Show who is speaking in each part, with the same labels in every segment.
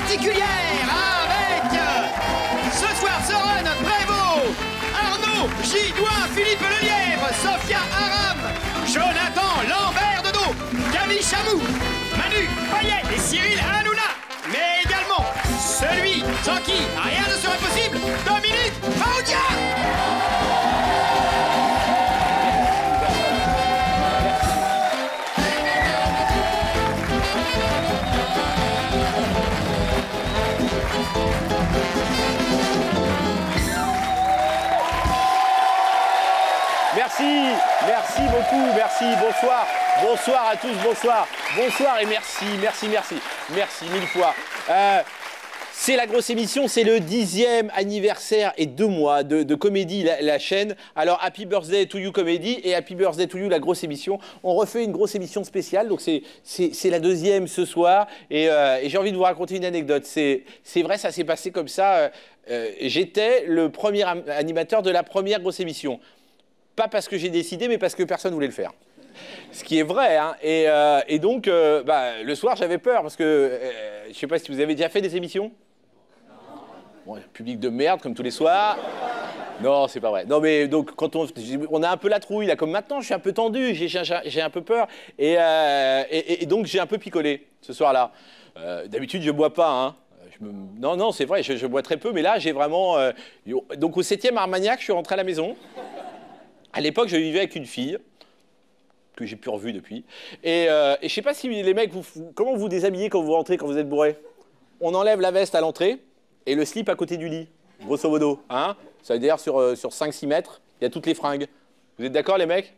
Speaker 1: particulière avec ce soir Soren Prévost, Arnaud Gidouin, Philippe Lelièvre, Sophia Aram, Jonathan Lambert de dos, Camille Chamou, Manu Payet et Cyril Hanouna, mais également celui sans qui rien ne serait possible, Dominique Faudia.
Speaker 2: Merci beaucoup, merci, bonsoir, bonsoir à tous, bonsoir et merci mille fois. C'est la grosse émission, c'est le 10e anniversaire et 2 mois de Comédie, la chaîne. Alors, Happy Birthday to You Comédie et Happy Birthday to You, la grosse émission. On refait une grosse émission spéciale, donc c'est la 2e ce soir. Et j'ai envie de vous raconter une anecdote. C'est vrai, ça s'est passé comme ça. J'étais le premier animateur de la première grosse émission. Pas parce que j'ai décidé, mais parce que personne ne voulait le faire. Ce qui est vrai, hein. Et donc, le soir, j'avais peur, parce que je ne sais pas si vous avez déjà fait des émissions. Bon, un public de merde, comme tous les soirs. Non, c'est pas vrai. Non, mais donc, quand on a un peu la trouille, là, comme maintenant, je suis un peu tendu, j'ai un peu peur. Et donc, j'ai un peu picolé, ce soir-là. D'habitude, je ne bois pas, hein. Non, c'est vrai, je bois très peu, mais là, j'ai vraiment... Donc, au 7e Armagnac, je suis rentré à la maison. À l'époque, je vivais avec une fille, que j'ai plus revue depuis. Et je sais pas si les mecs, comment vous déshabillez quand vous rentrez, quand vous êtes bourré? On enlève la veste à l'entrée et le slip à côté du lit, grosso modo. Hein, ça veut dire sur 5-6 mètres, il y a toutes les fringues. Vous êtes d'accord, les mecs?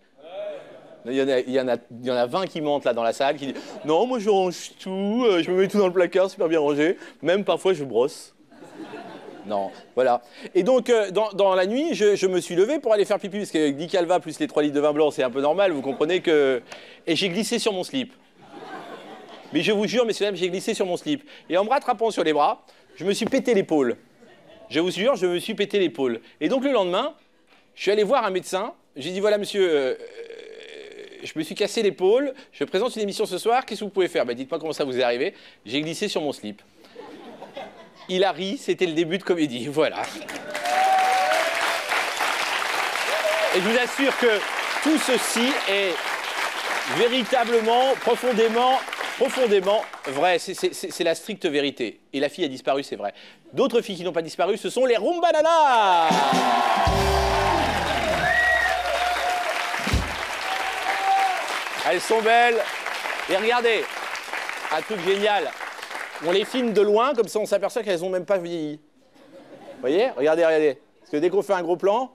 Speaker 2: Il y en a 20 qui mentent là dans la salle, qui disent « Non, moi je range tout, je me mets tout dans le placard, super bien rangé. Même parfois, je brosse. » Non, voilà. Et donc, dans la nuit, je me suis levé pour aller faire pipi, parce que 10 calva plus les 3 litres de vin blanc, c'est un peu normal, vous comprenez que... Et j'ai glissé sur mon slip. Mais je vous jure, messieurs, dames, j'ai glissé sur mon slip. Et en me rattrapant sur les bras, je me suis pété l'épaule. Je vous jure, je me suis pété l'épaule. Et donc, le lendemain, je suis allé voir un médecin. J'ai dit, voilà, monsieur, je me suis cassé l'épaule, je présente une émission ce soir, qu'est-ce que vous pouvez faire? Dites-moi comment ça vous est arrivé. J'ai glissé sur mon slip. Il a ri, c'était le début de Comédie, voilà. Et je vous assure que tout ceci est véritablement, profondément vrai. C'est la stricte vérité. Et la fille a disparu, c'est vrai. D'autres filles qui n'ont pas disparu, ce sont les Rumbananas. Elles sont belles. Et regardez, un truc génial. On les filme de loin, comme ça on s'aperçoit qu'elles n'ont même pas vieilli. Vous voyez? Regardez. Parce que dès qu'on fait un gros plan,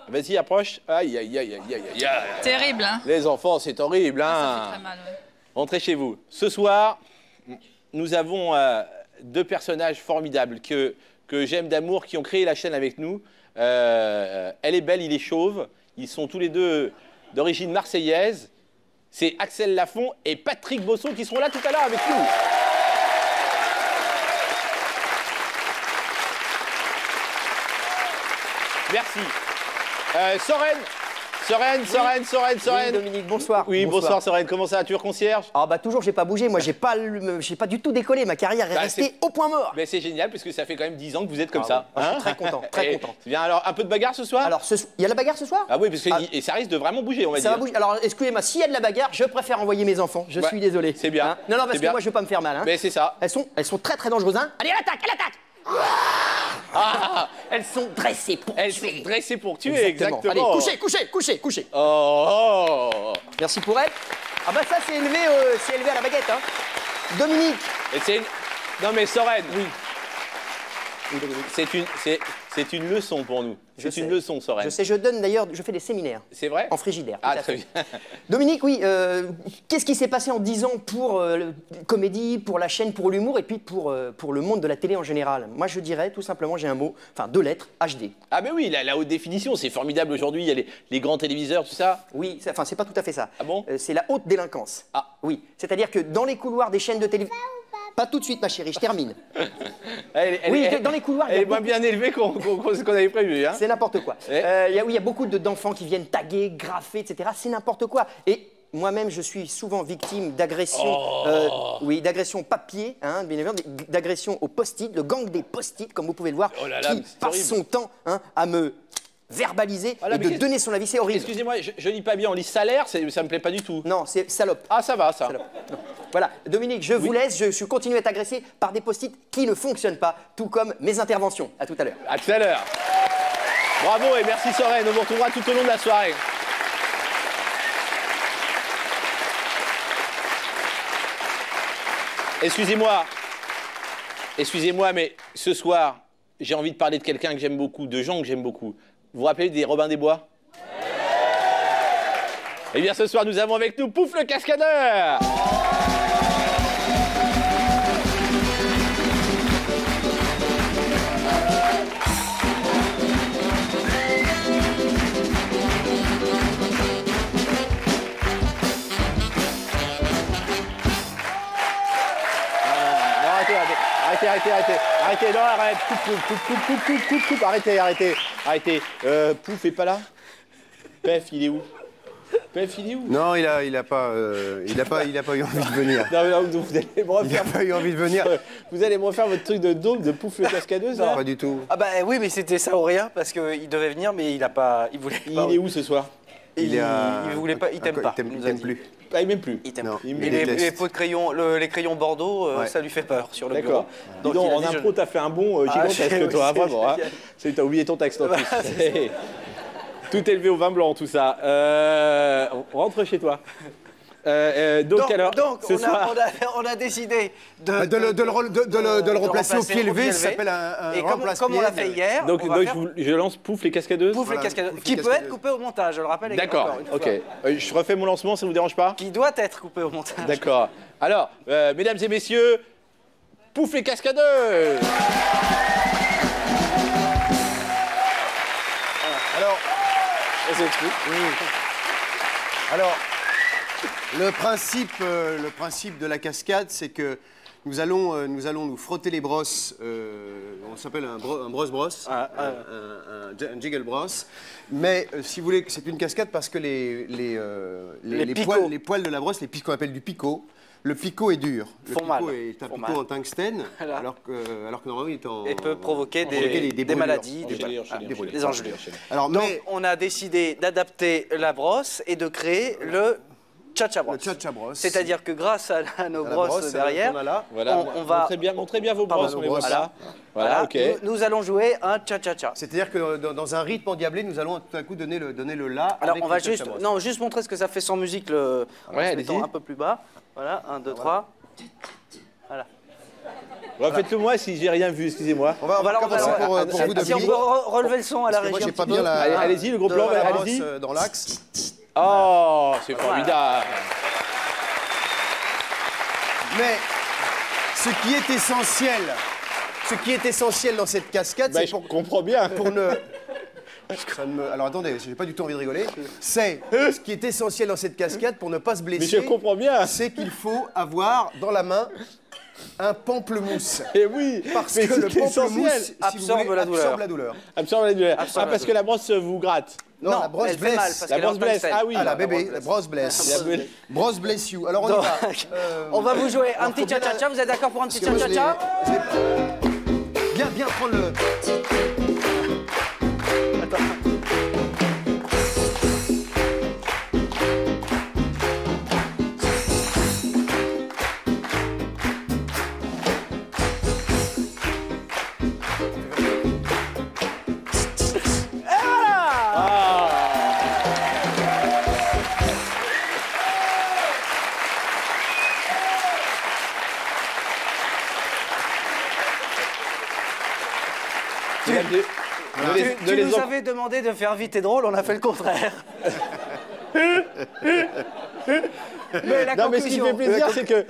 Speaker 2: vas-y, approche. Aïe.
Speaker 3: Terrible, hein?
Speaker 2: Les enfants, c'est horrible, hein?
Speaker 3: Ça fait très mal, ouais.
Speaker 2: Rentrez chez vous. Ce soir, nous avons 2 personnages formidables que j'aime d'amour, qui ont créé la chaîne avec nous. Elle est belle, il est chauve. Ils sont tous les 2 d'origine marseillaise. C'est Axel Lafont et Patrick Bosson qui seront là tout à l'heure avec nous. Merci. Soren.
Speaker 4: Oui, Dominique, bonsoir.
Speaker 2: Oui, bonsoir Soren. Comment ça va, tu es concierge?
Speaker 4: Ah bah toujours, j'ai pas bougé. Moi, j'ai pas du tout décollé. Ma carrière est restée au point mort.
Speaker 2: Mais c'est génial, parce que ça fait quand même 10 ans que vous êtes comme ça.
Speaker 4: Je suis très content, très content.
Speaker 2: C'est bien. Alors, un peu de bagarre ce soir?
Speaker 4: Alors, il y a la bagarre ce soir?
Speaker 2: Ah oui, parce que et ça risque de vraiment bouger, on va dire.
Speaker 4: Ça va bouger. Alors, excusez-moi, s'il y a de la bagarre, je préfère envoyer mes enfants. Je suis désolé.
Speaker 2: C'est bien.
Speaker 4: Non, parce que moi, je veux pas me faire mal.
Speaker 2: Mais c'est ça.
Speaker 4: Elles sont très dangereuses. Hein. Allez, à l'attaque. Elles sont dressées pour tuer.
Speaker 2: Elles sont dressées pour tuer, exactement.
Speaker 4: Allez, couchez.
Speaker 2: Oh.
Speaker 4: Merci pour elle. Ah bah ça, c'est élevé à la baguette. Hein. Dominique.
Speaker 2: Non mais Soren. Oui. C'est une leçon pour nous. C'est une leçon, Soren.
Speaker 4: Je sais, je fais des séminaires.
Speaker 2: C'est vrai?
Speaker 4: En frigidaire.
Speaker 2: Ah, très bien.
Speaker 4: Dominique, oui, qu'est-ce qui s'est passé en 10 ans pour Comédie, pour la chaîne, pour l'humour et puis pour le monde de la télé en général? Moi, je dirais tout simplement, j'ai un mot, 2 lettres, HD.
Speaker 2: Ah mais oui, la haute définition, c'est formidable aujourd'hui, il y a les grands téléviseurs, tout ça.
Speaker 4: Oui, c'est pas tout à fait ça.
Speaker 2: Ah bon?
Speaker 4: C'est la haute délinquance.
Speaker 2: Ah.
Speaker 4: Oui, c'est-à-dire que dans les couloirs des chaînes de télévision... Pas tout de suite, ma chérie, je termine. Dans les couloirs...
Speaker 2: Elle est moins bien élevée qu'on avait prévu. Hein.
Speaker 4: C'est n'importe quoi. Il y a beaucoup d'enfants qui viennent taguer, graffer, etc. C'est n'importe quoi. Et moi-même, je suis souvent victime d'agressions, oui, d'agressions papier, hein, bien évidemment, d'agressions au post-it, le gang des post-it, comme vous pouvez le voir, qui passe son temps à me verbaliser et de donner son avis, c'est horrible.
Speaker 2: Excusez-moi, je lis pas bien, on lit salaire, ça me plaît pas du tout.
Speaker 4: Non, c'est salope.
Speaker 2: Ah, ça va, ça.
Speaker 4: Voilà, Dominique, je vous laisse, je continue à être agressé par des post-it qui ne fonctionnent pas, tout comme mes interventions. À tout à l'heure.
Speaker 2: À tout à l'heure. Bravo et merci Soren, on vous retrouvera tout au long de la soirée. Excusez-moi, mais ce soir, j'ai envie de parler de quelqu'un que j'aime beaucoup, de gens que j'aime beaucoup. Vous vous rappelez des Robin des Bois? Eh bien, ce soir, nous avons avec nous Pouf le Cascadeur. Arrêtez, non, arrête, coupe, arrêtez. Pouf est pas là? Pef, il est où?
Speaker 5: Non, il a pas eu envie de venir.
Speaker 2: Non, vous allez me refaire.
Speaker 5: Il n'a pas eu envie de venir.
Speaker 2: Vous allez me refaire votre truc de dôme de Pouf le Cascadeuse, là?
Speaker 5: Pas du tout.
Speaker 6: Ah bah oui, mais c'était ça ou rien, parce qu'il devait venir, mais il voulait pas.
Speaker 2: Il est où ce soir?
Speaker 6: Il voulait pas, il t'aime pas.
Speaker 5: Il t'aime plus.
Speaker 2: Ah, il m'aime plus.
Speaker 6: Il t'aime
Speaker 5: Non,
Speaker 6: pas.
Speaker 5: il
Speaker 6: Et les pots de crayon, les crayons Bordeaux, ça lui fait peur sur le bureau.
Speaker 2: D'accord. Donc en impro, t'as fait un bon gigantesque, toi, vraiment. Hein. T'as oublié ton texte en plus. Tout élevé au vin blanc, tout ça. Rentre chez toi. Donc
Speaker 6: on a décidé de
Speaker 5: le remplacer au pied levé, ça s'appelle un remplace-pied.
Speaker 6: Comme on l'a fait hier.
Speaker 2: Donc je lance Pouf les Cascadeuses.
Speaker 6: Pouf les Cascadeuses. Qui peut être coupé au montage, je le rappelle.
Speaker 2: D'accord, ok. Je refais mon lancement, ça vous dérange pas?
Speaker 6: Qui doit être coupé au montage.
Speaker 2: D'accord. Alors, mesdames et messieurs, Pouf les Cascadeuses.
Speaker 5: Alors,
Speaker 2: on s'explique.
Speaker 5: Alors, le principe de la cascade, c'est que nous allons nous frotter les brosses. On s'appelle un brosse-brosse, un jiggle brosse. Mais si vous voulez, c'est une cascade parce que les poils de la brosse, qu'on appelle du picot. Le picot est dur. Le picot est un picot en tungstène, alors que normalement il est en...
Speaker 6: Et peut provoquer des maladies, des engelures. Donc on a décidé d'adapter la brosse et de créer le Cha-Cha Brosse. C'est-à-dire que grâce à nos brosses derrière, on va...
Speaker 2: Montrez bien vos brosses, on les voit là. Voilà, ok.
Speaker 6: Nous allons jouer un Cha-Cha-Cha.
Speaker 5: C'est-à-dire que dans un rythme endiablé, nous allons tout à coup donner le La.
Speaker 6: Alors on va juste montrer ce que ça fait sans musique, en se mettant un peu plus bas. Voilà, 1, 2, 3. Voilà.
Speaker 2: Refaites-le moi si j'ai rien vu, excusez-moi.
Speaker 5: On va commencer pour vous de
Speaker 6: Si on peut relever le son à la régie.
Speaker 5: Moi, j'ai pas bien
Speaker 2: allez-y, le gros plan, allez-y.
Speaker 5: Dans l'axe.
Speaker 2: Oh, c'est formidable.
Speaker 5: Mais ce qui est essentiel dans cette cascade, c'est
Speaker 2: je comprends bien.
Speaker 5: Alors attendez, j'ai pas du tout envie de rigoler. C'est ce qui est essentiel dans cette cascade pour ne pas se blesser.
Speaker 2: Mais je comprends bien.
Speaker 5: C'est qu'il faut avoir dans la main un pamplemousse.
Speaker 2: Et oui,
Speaker 5: parce que le pamplemousse
Speaker 6: absorbe la douleur.
Speaker 2: Absorbe la douleur. Ah, parce que la brosse vous gratte.
Speaker 5: Non, la brosse blesse.
Speaker 2: La brosse blesse. Ah oui.
Speaker 5: Ah la bébé, la brosse blesse. Brosse bless you. Alors on y va.
Speaker 6: On va vous jouer un petit cha-cha-cha. Vous êtes d'accord pour un petit cha-cha-cha?
Speaker 5: Bien prendre le...
Speaker 6: Tu nous avais demandé de faire vite et drôle, on a fait le contraire. Mais la
Speaker 2: mais ce qui fait plaisir, c'est que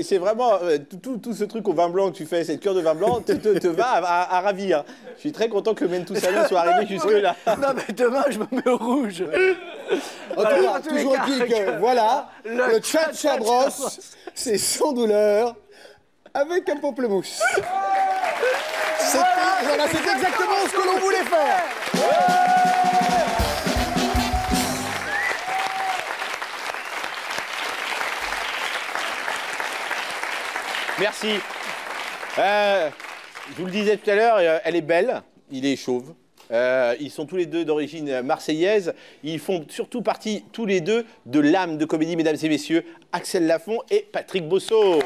Speaker 2: c'est vraiment tout ce truc au vin blanc que tu fais, cette cure de vin blanc, te va à ravir. Je suis très content que Mène tout Salon soit arrivé jusque-là.
Speaker 6: Non, mais demain, je me mets au rouge.
Speaker 5: En tout cas, toujours dit que voilà, le Cha-Cha Brosse, c'est sans douleur, avec un pamplemousse. Voilà, c'est exactement ce que l'on voulait faire.
Speaker 2: Merci. Je vous le disais tout à l'heure, elle est belle, il est chauve. Ils sont tous les deux d'origine marseillaise. Ils font surtout partie, tous les deux, de l'âme de comédie, mesdames et messieurs, Axel Lafont et Patrick Bosso.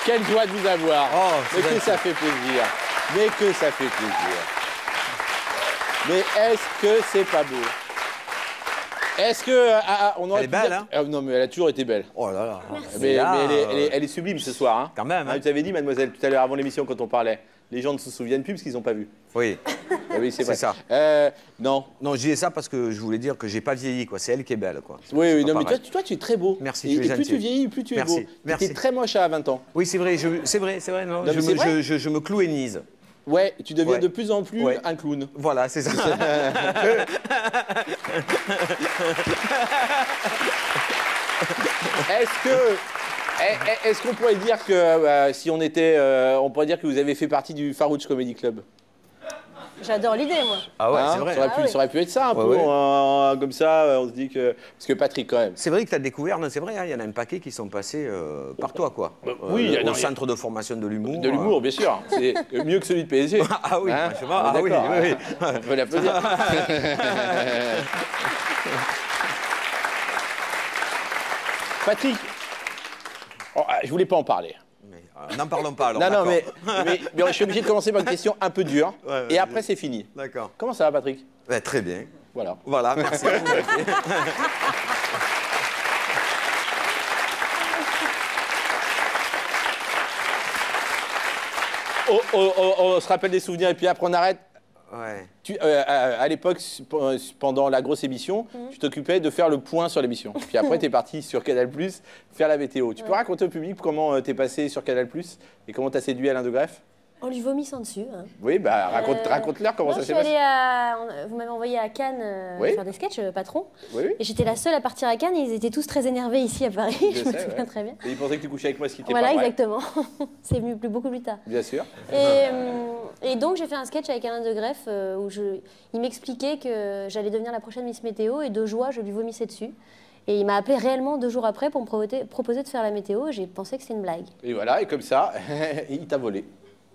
Speaker 2: Quelle joie de vous avoir.
Speaker 7: Oh,
Speaker 2: mais que ça fait plaisir. Mais que ça fait plaisir. Mais est-ce que c'est pas beau? Est-ce que... on aurait
Speaker 7: elle est belle, hein?
Speaker 2: Non, mais elle a toujours été belle.
Speaker 7: Oh là là.
Speaker 2: Mais elle est sublime ce soir. Hein.
Speaker 7: Quand même. Hein.
Speaker 2: Vous avez dit, mademoiselle, tout à l'heure, avant l'émission, quand on parlait, les gens ne se souviennent plus parce qu'ils n'ont pas vu.
Speaker 7: Oui.
Speaker 2: Ah oui, c'est vrai.
Speaker 7: ça.
Speaker 2: Non.
Speaker 7: Non, je disais ça parce que je voulais dire que j'ai pas vieilli, quoi. C'est elle qui est belle, quoi.
Speaker 2: Oui, oui, non, mais toi, tu es très beau.
Speaker 7: Merci,
Speaker 2: et plus tu vieillis, plus tu es beau.
Speaker 7: Merci.
Speaker 2: Tu es très moche à 20 ans.
Speaker 7: Oui, c'est vrai, c'est vrai. Non, je me clouénise.
Speaker 2: Ouais, tu deviens de plus en plus un clown.
Speaker 7: Voilà, c'est ça.
Speaker 2: Est-ce qu'on pourrait dire que si on était, on pourrait dire que vous avez fait partie du Farouche Comedy Club?
Speaker 8: J'adore l'idée, moi.
Speaker 7: Ah ouais,
Speaker 2: hein,
Speaker 7: c'est vrai.
Speaker 2: Ça aurait pu être ça un peu, comme ça, on se dit que... Parce que Patrick, quand même...
Speaker 7: C'est vrai que tu as découvert, c'est vrai, il y en a un paquet qui sont passés par toi, quoi.
Speaker 2: Oui,
Speaker 7: au centre de formation de l'humour.
Speaker 2: De l'humour, bien sûr. C'est mieux que celui de PSG.
Speaker 7: Ah oui,
Speaker 2: hein,
Speaker 7: franchement, ah oui.
Speaker 2: On peut l'applaudir. Patrick, je voulais pas en parler.
Speaker 7: N'en parlons pas alors.
Speaker 2: Non, mais je suis obligé de commencer par une question un peu dure. Et après, c'est fini.
Speaker 7: D'accord.
Speaker 2: Comment ça va, Patrick?
Speaker 7: Très bien.
Speaker 2: Voilà,
Speaker 7: merci.
Speaker 2: On se rappelle des souvenirs et puis après, on arrête.
Speaker 7: Ouais.
Speaker 2: À l'époque, pendant la grosse émission, tu t'occupais de faire le point sur l'émission. Puis après, tu es parti sur Canal+, faire la météo. Tu peux raconter au public comment tu es passé sur Canal+, et comment tu as séduit Alain de Greff?
Speaker 8: En lui vomissant dessus. Hein.
Speaker 2: Oui, bah raconte-leur comment ça s'est passé.
Speaker 8: Vous m'avez envoyé à Cannes faire des sketchs, patron.
Speaker 2: Oui.
Speaker 8: Et j'étais la seule à partir à Cannes et ils étaient tous très énervés ici à Paris. Je me souviens très bien.
Speaker 2: Et ils pensaient que tu couchais avec moi, ce qui était
Speaker 8: voilà,
Speaker 2: pas vrai.
Speaker 8: exactement. C'est venu beaucoup plus tard.
Speaker 2: Bien sûr.
Speaker 8: Et donc, j'ai fait un sketch avec Alain de Greff où il m'expliquait que j'allais devenir la prochaine Miss Météo et de joie, je lui vomissais dessus. Et il m'a appelé réellement 2 jours après pour me proposer de faire la météo. J'ai pensé que c'était une blague.
Speaker 2: Et voilà, et comme ça, il t'a volé.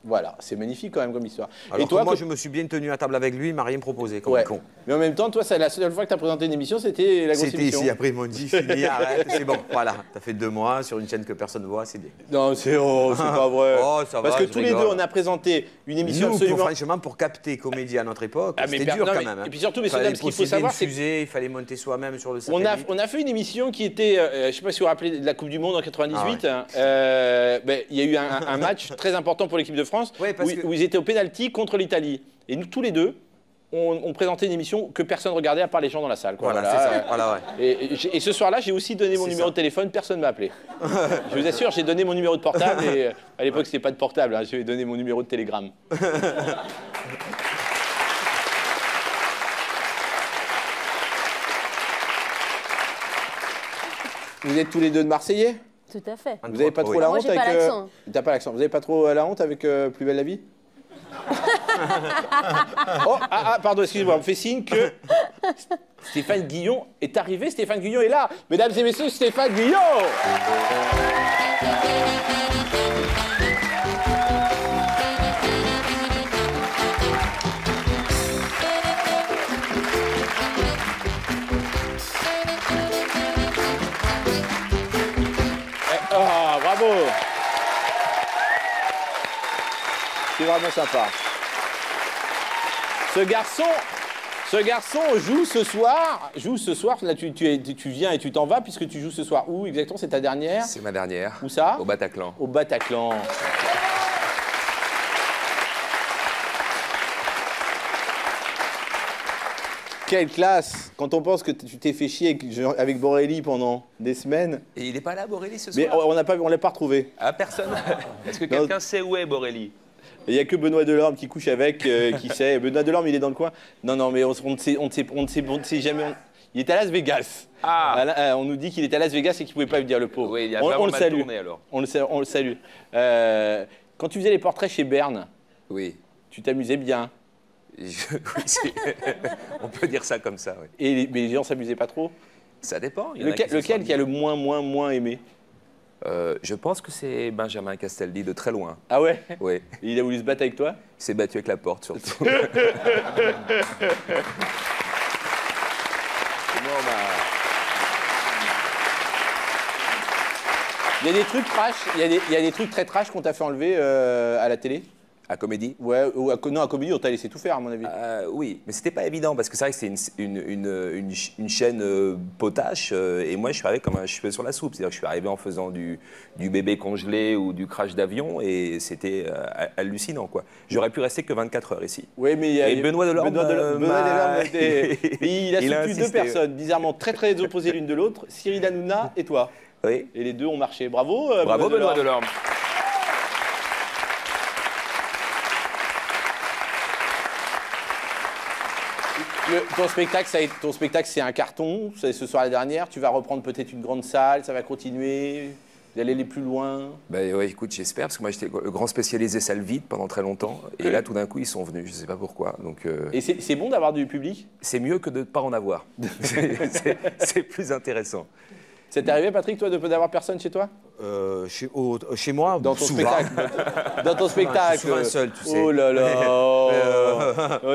Speaker 2: Voilà, c'est magnifique quand même comme histoire.
Speaker 7: Alors et toi, moi, je me suis bien tenu à table avec lui, il m'a rien proposé comme con.
Speaker 2: Mais en même temps, toi, c'est la seule fois que tu as présenté une émission, c'était la grosse émission.
Speaker 7: C'était ici, après ils m'ont dit, fini, arrête, c'est bon, voilà. T'as fait 2 mois sur une chaîne que personne ne voit, c'est bien.
Speaker 2: Non, c'est pas vrai.
Speaker 7: Oh, ça
Speaker 2: parce
Speaker 7: va,
Speaker 2: que tous les deux, on a présenté une émission absolument...
Speaker 7: franchement, pour capter comédie à notre époque, c'était dur quand même.
Speaker 2: Et puis surtout, mais ce qu'il faut savoir, c'est
Speaker 7: il fallait monter soi-même sur le satellite.
Speaker 2: On a fait une émission qui était, je ne sais pas si vous vous rappelez de la Coupe du Monde en 98. Il y a eu un match très important pour l'équipe de France où ils étaient au pénalty contre l'Italie. Et nous, tous les deux, on présentait une émission que personne regardait à part les gens dans la salle. Quoi.
Speaker 7: Voilà, c'est ça. Voilà,
Speaker 2: et ce soir-là, j'ai aussi donné mon numéro de téléphone, personne ne m'a appelé. Je vous assure, j'ai donné mon numéro de portable et à l'époque, c'était pas de portable, hein, j'ai donné mon numéro de télégramme. Vous êtes tous les deux de Marseillais?
Speaker 8: Tout à fait.
Speaker 2: Vous n'avez pas trop la honte avec...
Speaker 8: Pas l'accent.
Speaker 2: T'as pas l'accent. Vous n'avez pas trop la honte avec Plus belle la vie? Pardon, excusez-moi, on me fait signe que Stéphane Guillon est arrivé. Stéphane Guillon est là. Mesdames et messieurs, Stéphane Guillon. Bravo. C'est vraiment sympa. Ce garçon joue ce soir. Là, tu viens et tu t'en vas puisque tu joues ce soir. Où exactement? C'est ta dernière?
Speaker 9: C'est ma dernière.
Speaker 2: Où ça?
Speaker 9: Au Bataclan.
Speaker 2: Au Bataclan. Quelle classe! Quand on pense que tu t'es fait chier avec Borelli pendant des semaines.
Speaker 9: Et il n'est pas là, Borelli, ce soir?
Speaker 2: Mais on l'a pas retrouvé.
Speaker 9: Ah, personne? Est-ce que quelqu'un sait où est Borelli?
Speaker 2: Il n'y a que Benoît Delorme qui couche avec, qui sait. Benoît Delorme, il est dans le coin. Non, mais on ne sait jamais. Il est à Las Vegas. Ah. On nous dit qu'il est à Las Vegas et qu'il ne pouvait pas venir, le pauvre.
Speaker 7: Oui, il a vraiment mal tourné, alors.
Speaker 2: On le salue. Quand tu faisais les portraits chez Berne,
Speaker 7: oui.
Speaker 2: Tu t'amusais bien.
Speaker 7: Oui, on peut dire ça comme ça, oui.
Speaker 2: Mais les gens ne s'amusaient pas trop?
Speaker 7: Ça dépend.
Speaker 2: Lequel qui a le moins aimé?
Speaker 7: Je pense que c'est Benjamin Castaldi de très loin.
Speaker 2: Ah ouais?
Speaker 7: Oui.
Speaker 2: Il a voulu se battre avec toi?
Speaker 7: Il s'est battu avec la porte, surtout.
Speaker 2: Il y a des trucs trash, il y a des trucs très trash qu'on t'a fait enlever à la télé?
Speaker 7: À Comédie?
Speaker 2: Ouais, ou non, à Comédie, on t'a laissé tout faire, à mon avis.
Speaker 7: Oui, mais c'était pas évident, parce que c'est vrai que c'est une chaîne potache, et moi, je suis arrivé comme un cheveu sur la soupe. C'est-à-dire que je suis arrivé en faisant du bébé congelé ou du crash d'avion, et c'était hallucinant, quoi. J'aurais pu rester que 24 heures ici.
Speaker 2: Oui, mais
Speaker 7: et Benoît Delorme,
Speaker 2: il a soutenu deux personnes, bizarrement très opposées l'une de l'autre, Cyril Hanouna et toi.
Speaker 7: Oui.
Speaker 2: Et les deux ont marché. Bravo,
Speaker 7: bravo Benoît Delorme.
Speaker 2: Ton spectacle, c'est un carton. Ce soir la dernière. Tu vas reprendre peut-être une grande salle. Ça va continuer. Vous allez aller plus loin.
Speaker 7: Ben ouais, écoute, j'espère, parce que moi j'étais le grand spécialisé salle vide pendant très longtemps. Et là, tout d'un coup, ils sont venus. Je ne sais pas pourquoi. Donc,
Speaker 2: Et c'est bon d'avoir du public?
Speaker 7: C'est mieux que de ne pas en avoir. C'est plus intéressant.
Speaker 2: C'est arrivé, Patrick, toi, d'avoir personne chez toi?
Speaker 9: Chez moi,
Speaker 2: dans ton
Speaker 9: souvent.
Speaker 2: Spectacle. Dans ton spectacle.
Speaker 9: Je suis souvent seul, tu sais.
Speaker 2: Oh là là. Oh,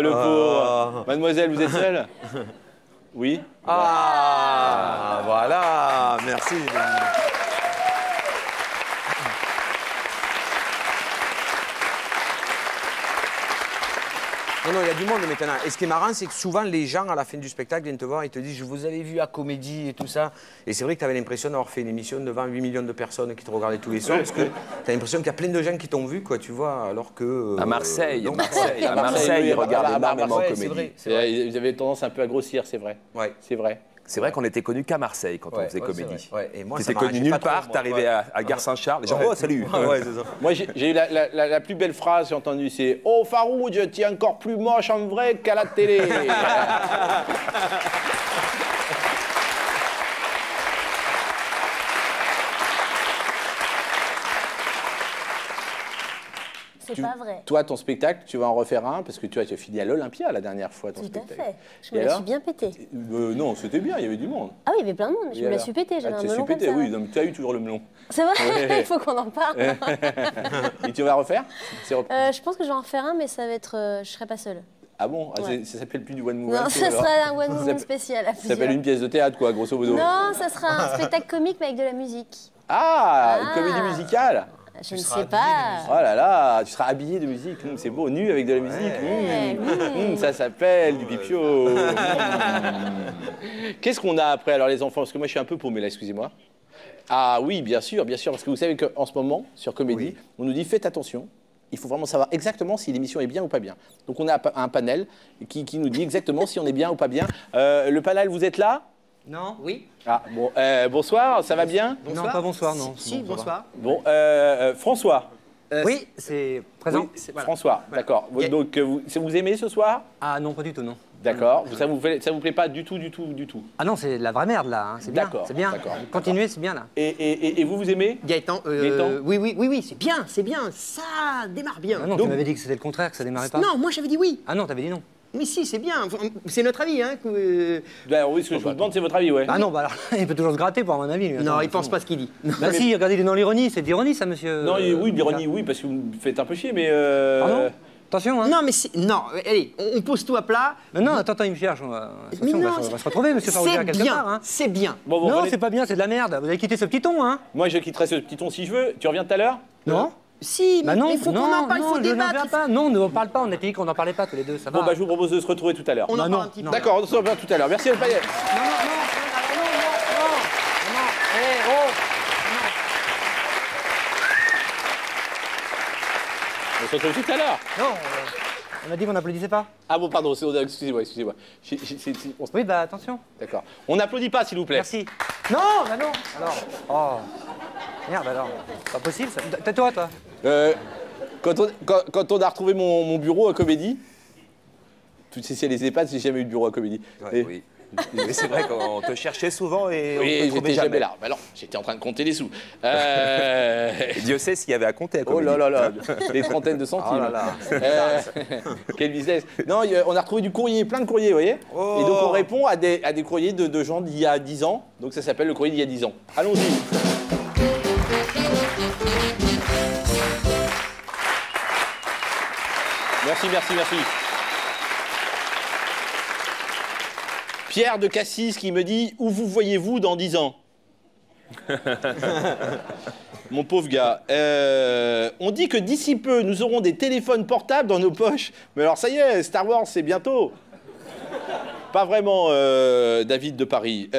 Speaker 2: le pauvre. Mademoiselle, vous êtes seule? Oui.
Speaker 9: Ah, voilà. Merci. Non, il y a du monde maintenant. Et ce qui est marrant, c'est que souvent, les gens, à la fin du spectacle, viennent te voir et te disent « Je vous avais vu à Comédie et tout ça ». Et c'est vrai que tu avais l'impression d'avoir fait une émission devant 8 millions de personnes qui te regardaient tous les soirs, parce que tu as l'impression qu'il y a plein de gens qui t'ont vu, quoi, tu vois, alors que...
Speaker 7: À Marseille, ils regardent énormément Comédie.
Speaker 2: Ils avaient tendance un peu à grossir, c'est vrai.
Speaker 9: Ouais.
Speaker 2: C'est vrai.
Speaker 7: C'est vrai qu'on était connus qu'à Marseille quand on faisait Comédie.
Speaker 9: Tu
Speaker 7: étais connu nulle part, t'arrivais à Gare Saint-Charles, les gens, oh salut.
Speaker 2: Moi j'ai eu la plus belle phrase, j'ai entendu, c'est « Oh Farouj, tu es encore plus moche en vrai qu'à la télé ».
Speaker 8: C'est pas vrai.
Speaker 2: Toi, ton spectacle, tu vas en refaire un, parce que tu as fini à l'Olympia la dernière fois, ton spectacle.
Speaker 8: Tout à fait. Je me la suis bien pété.
Speaker 2: Non, c'était bien, il y avait du monde.
Speaker 8: Ah oui, il y avait plein de monde, mais je me la suis pété, j'avais un melon comme ça.
Speaker 2: Oui, tu as eu toujours le melon.
Speaker 8: C'est vrai, il faut qu'on en parle.
Speaker 2: Et tu vas refaire?
Speaker 8: Je pense que je vais en refaire un, mais ça va être... je serai pas seule.
Speaker 2: Ah bon? Ouais. Ça s'appelle plus du one woman?
Speaker 8: Non, ça sera un one woman spécial.
Speaker 2: Ça s'appelle une pièce de théâtre, quoi, grosso modo.
Speaker 8: Non, ça sera un spectacle comique, mais avec de la musique.
Speaker 2: Ah, une comédie musicale?
Speaker 8: Je ne sais pas.
Speaker 2: Oh là là, tu seras habillé de musique, c'est beau, nu avec de la musique. Ça s'appelle du pipio. Qu'est-ce qu'on a après, alors les enfants? Parce que moi je suis un peu paumé là, excusez-moi. Ah oui, bien sûr, parce que vous savez qu'en ce moment, sur Comédie, on nous dit faites attention. Il faut vraiment savoir exactement si l'émission est bien ou pas bien. Donc on a un panel qui nous dit exactement si on est bien ou pas bien. Le panel, vous êtes là?
Speaker 6: Non, oui.
Speaker 2: Ah, bon, bonsoir, ça va bien?
Speaker 6: Bonsoir. Non, pas bonsoir, non.
Speaker 4: Si, bonsoir.
Speaker 2: Bon, François.
Speaker 6: Oui, c'est présent.
Speaker 2: Oui, voilà. François, d'accord. Donc, vous aimez ce soir?
Speaker 6: Ah non, pas du tout, non.
Speaker 2: D'accord. Ça vous plaît pas du tout?
Speaker 6: Ah non, c'est la vraie merde, là. Hein. C'est bien.
Speaker 2: D'accord.
Speaker 6: C'est bien. Continuez, c'est bien, là.
Speaker 2: Et vous aimez?
Speaker 4: Gaëtan, oui, c'est bien. Ça démarre bien.
Speaker 6: Ah non, tu m'avais dit que c'était le contraire, que ça démarrait pas.
Speaker 4: Non, moi j'avais dit oui.
Speaker 6: Ah non, t'avais dit non.
Speaker 4: Mais si, c'est bien. C'est notre avis, hein.
Speaker 2: Ben, oui, ce que je vous demande, c'est votre avis, ouais.
Speaker 6: Ah non, bah alors, il peut toujours se gratter pour avoir un avis, lui.
Speaker 4: Non, il pense pas ce qu'il dit.
Speaker 6: Bah si, regardez, il est dans l'ironie. C'est de l'ironie, ça, monsieur.
Speaker 2: Non, oui, de l'ironie, oui, parce que vous me faites un peu chier, mais...
Speaker 6: Pardon? Attention, hein.
Speaker 4: Non, mais c'est... Non, allez, on pose tout à plat.
Speaker 6: Non, attends, il me cherche. Attention, on va se retrouver, monsieur Farouja, quelque part. Hein.
Speaker 4: C'est bien.
Speaker 2: Bon,
Speaker 6: non, c'est pas bien, c'est de la merde. Vous avez quitté ce petit ton, hein.
Speaker 2: Moi, je quitterai ce petit ton si je veux. Tu reviens tout à l'heure?
Speaker 6: Non.
Speaker 4: Si, mais il faut qu'on en parle, il faut débattre.
Speaker 6: Non, ne parle pas, on a dit qu'on n'en parlait pas tous les deux, ça va.
Speaker 2: Bon, bah je vous propose de se retrouver tout à l'heure.
Speaker 4: On en parle un petit peu.
Speaker 2: D'accord, on se revoit tout à l'heure. Merci, le payet.
Speaker 4: Non,
Speaker 2: On se retrouve tout à l'heure.
Speaker 6: Non, on a dit qu'on n'applaudissait pas.
Speaker 2: Ah bon, pardon, excusez-moi.
Speaker 6: Oui, bah attention.
Speaker 2: D'accord. On n'applaudit pas, s'il vous plaît.
Speaker 6: Merci. Non, bah non. Alors, oh. Merde alors, pas possible ça. Tais-toi, toi.
Speaker 2: Quand on a retrouvé mon bureau à Comédie, tu sais, c'est les EHPAD, j'ai jamais eu de bureau à Comédie.
Speaker 7: Ouais, oui. Mais c'est vrai qu'on te cherchait souvent et
Speaker 2: oui, j'étais jamais là. Bah non, j'étais en train de compter les sous.
Speaker 7: Dieu sait s'il y avait à compter à Comédie.
Speaker 2: Oh là là là, des trentaines de centimes. Oh là là. Quel business. Non, on a retrouvé du courrier, plein de courriers, vous voyez. Oh. Et donc on répond à des courriers de gens d'il y a 10 ans. Donc ça s'appelle le courrier d'il y a 10 ans. Allons-y. Merci, merci, merci. Pierre de Cassis qui me dit « Où vous voyez-vous dans 10 ans ?» Mon pauvre gars. On dit que d'ici peu, nous aurons des téléphones portables dans nos poches. Mais alors ça y est, Star Wars, c'est bientôt. Pas vraiment, David de Paris.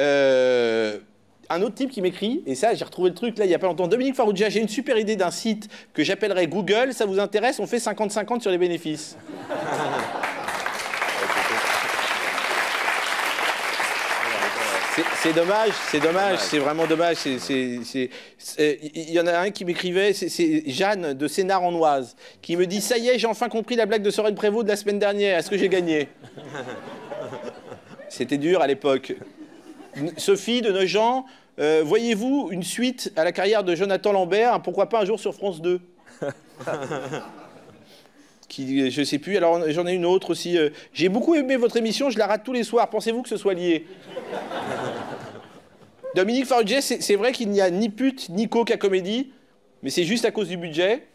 Speaker 2: Un autre type qui m'écrit, et ça, j'ai retrouvé le truc là il n'y a pas longtemps. Dominique Farrugia, j'ai une super idée d'un site que j'appellerais Google. Ça vous intéresse? On fait 50-50 sur les bénéfices. C'est dommage, c'est vraiment dommage. Il y en a un qui m'écrivait, c'est Jeanne de Sénart en Oise, qui me dit « Ça y est, j'ai enfin compris la blague de Sorel Prévost de la semaine dernière. Est-ce que j'ai gagné ?» C'était dur à l'époque. Sophie de Nogent, voyez-vous une suite à la carrière de Jonathan Lambert, pourquoi pas un jour sur France 2 ? Qui, je sais plus, alors j'en ai une autre aussi. J'ai beaucoup aimé votre émission, je la rate tous les soirs. Pensez-vous que ce soit lié? Dominique Farrugia, c'est vrai qu'il n'y a ni pute ni coke à Comédie, mais c'est juste à cause du budget.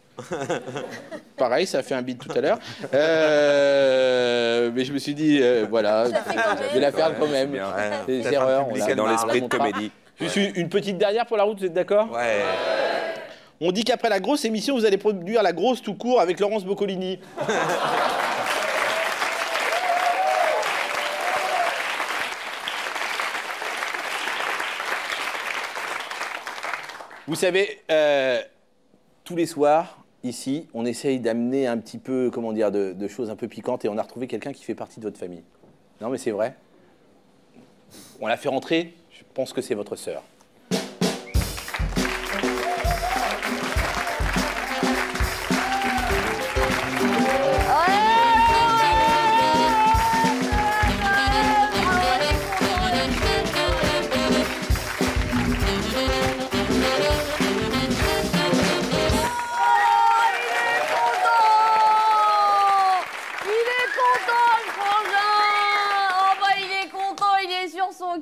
Speaker 2: Pareil, ça a fait un beat tout à l'heure. Mais je me suis dit, voilà, je vais la faire quand même. Des erreurs.
Speaker 7: C'est dans l'esprit de Comédie.
Speaker 2: Juste une petite dernière pour la route, vous êtes d'accord?
Speaker 7: Ouais.
Speaker 2: On dit qu'après la grosse émission, vous allez produire la grosse tout court avec Laurence Boccolini. Vous savez, tous les soirs, ici, on essaye d'amener un petit peu, comment dire, de choses un peu piquantes et on a retrouvé quelqu'un qui fait partie de votre famille. Non, mais c'est vrai. On l'a fait rentrer, je pense que c'est votre sœur.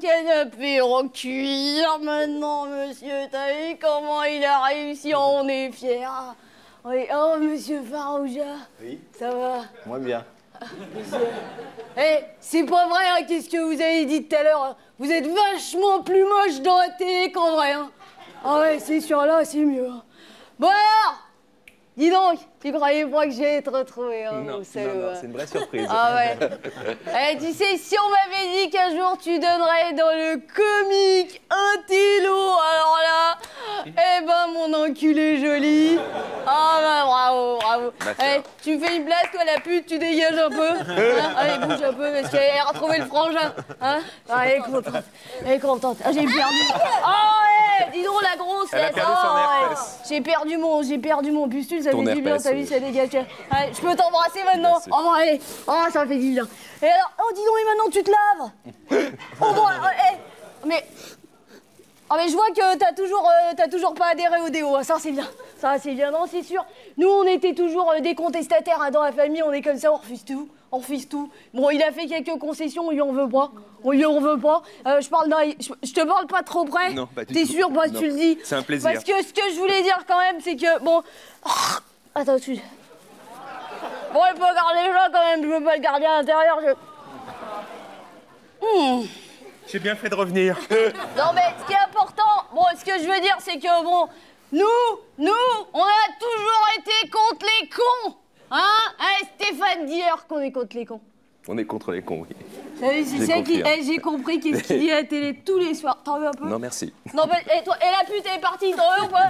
Speaker 10: Canapé en cuir maintenant, monsieur. T'as vu comment il a réussi? On est fiers. Oui. Oh, monsieur Farrugia. Oui. Ça va?
Speaker 2: Moi bien.
Speaker 10: Monsieur. Eh, c'est pas vrai, hein, qu'est-ce que vous avez dit tout à l'heure, hein. Vous êtes vachement plus moche dans la télé qu'en vrai, hein. Ah ouais, c'est sûr, là, c'est mieux. Hein. Bon alors, dis donc, tu croyais pas que j'allais te retrouver, hein?
Speaker 7: Non, c'est une vraie surprise.
Speaker 10: Ah ouais. Eh, tu sais, si on m'avait dit qu'un jour tu donnerais dans le comique intello, alors là, eh ben mon enculé joli. Ah bah bravo, bravo. Eh, tu fais une blague, toi la pute, tu dégages un peu. Hein? Allez, bouge un peu, parce qu'elle a retrouvé le frangin. Hein? Ah, elle est contente. Elle est contente. Ah, j'ai perdu. Oh, ouais, dis donc la grosse.
Speaker 7: Elle a perdu son herpès.
Speaker 10: J'ai perdu mon pustule, ça fait du bien, ça ça dégage. Allez, je peux t'embrasser maintenant? Merci. Oh, allez. Oh, ça fait du bien. Et alors, oh, dis donc, et maintenant tu te laves? Oh, bon, mais... Oh, mais je vois que t'as toujours pas adhéré au déo. Ça, c'est bien. Ça, c'est bien. Non, c'est sûr. Nous, on était toujours des contestataires, hein, dans la famille. On est comme ça, on refuse tout. On refuse tout. Bon, il a fait quelques concessions, on lui en veut pas. On lui en veut pas. Je te parle pas trop près.
Speaker 7: Non, pas du tout.
Speaker 10: T'es sûr, bah, tu le dis.
Speaker 7: C'est un plaisir.
Speaker 10: Parce que ce que je voulais dire quand même, c'est que, bon... Attends, Bon, il faut garder le là quand même, je veux pas le garder à l'intérieur,
Speaker 7: J'ai bien fait de revenir.
Speaker 10: Non mais ce qui est important, bon, ce que je veux dire, c'est que, bon, nous, on a toujours été contre les cons. Hein? Stéphane Dier qu'on est contre les cons.
Speaker 7: On est contre les cons, oui.
Speaker 10: C'est ça qui... j'ai compris qu'est-ce qu'il dit à la télé tous les soirs. T'en veux un peu?
Speaker 7: Non, merci.
Speaker 10: Non, mais et toi, et la pute, elle est partie, t'en veux ou pas?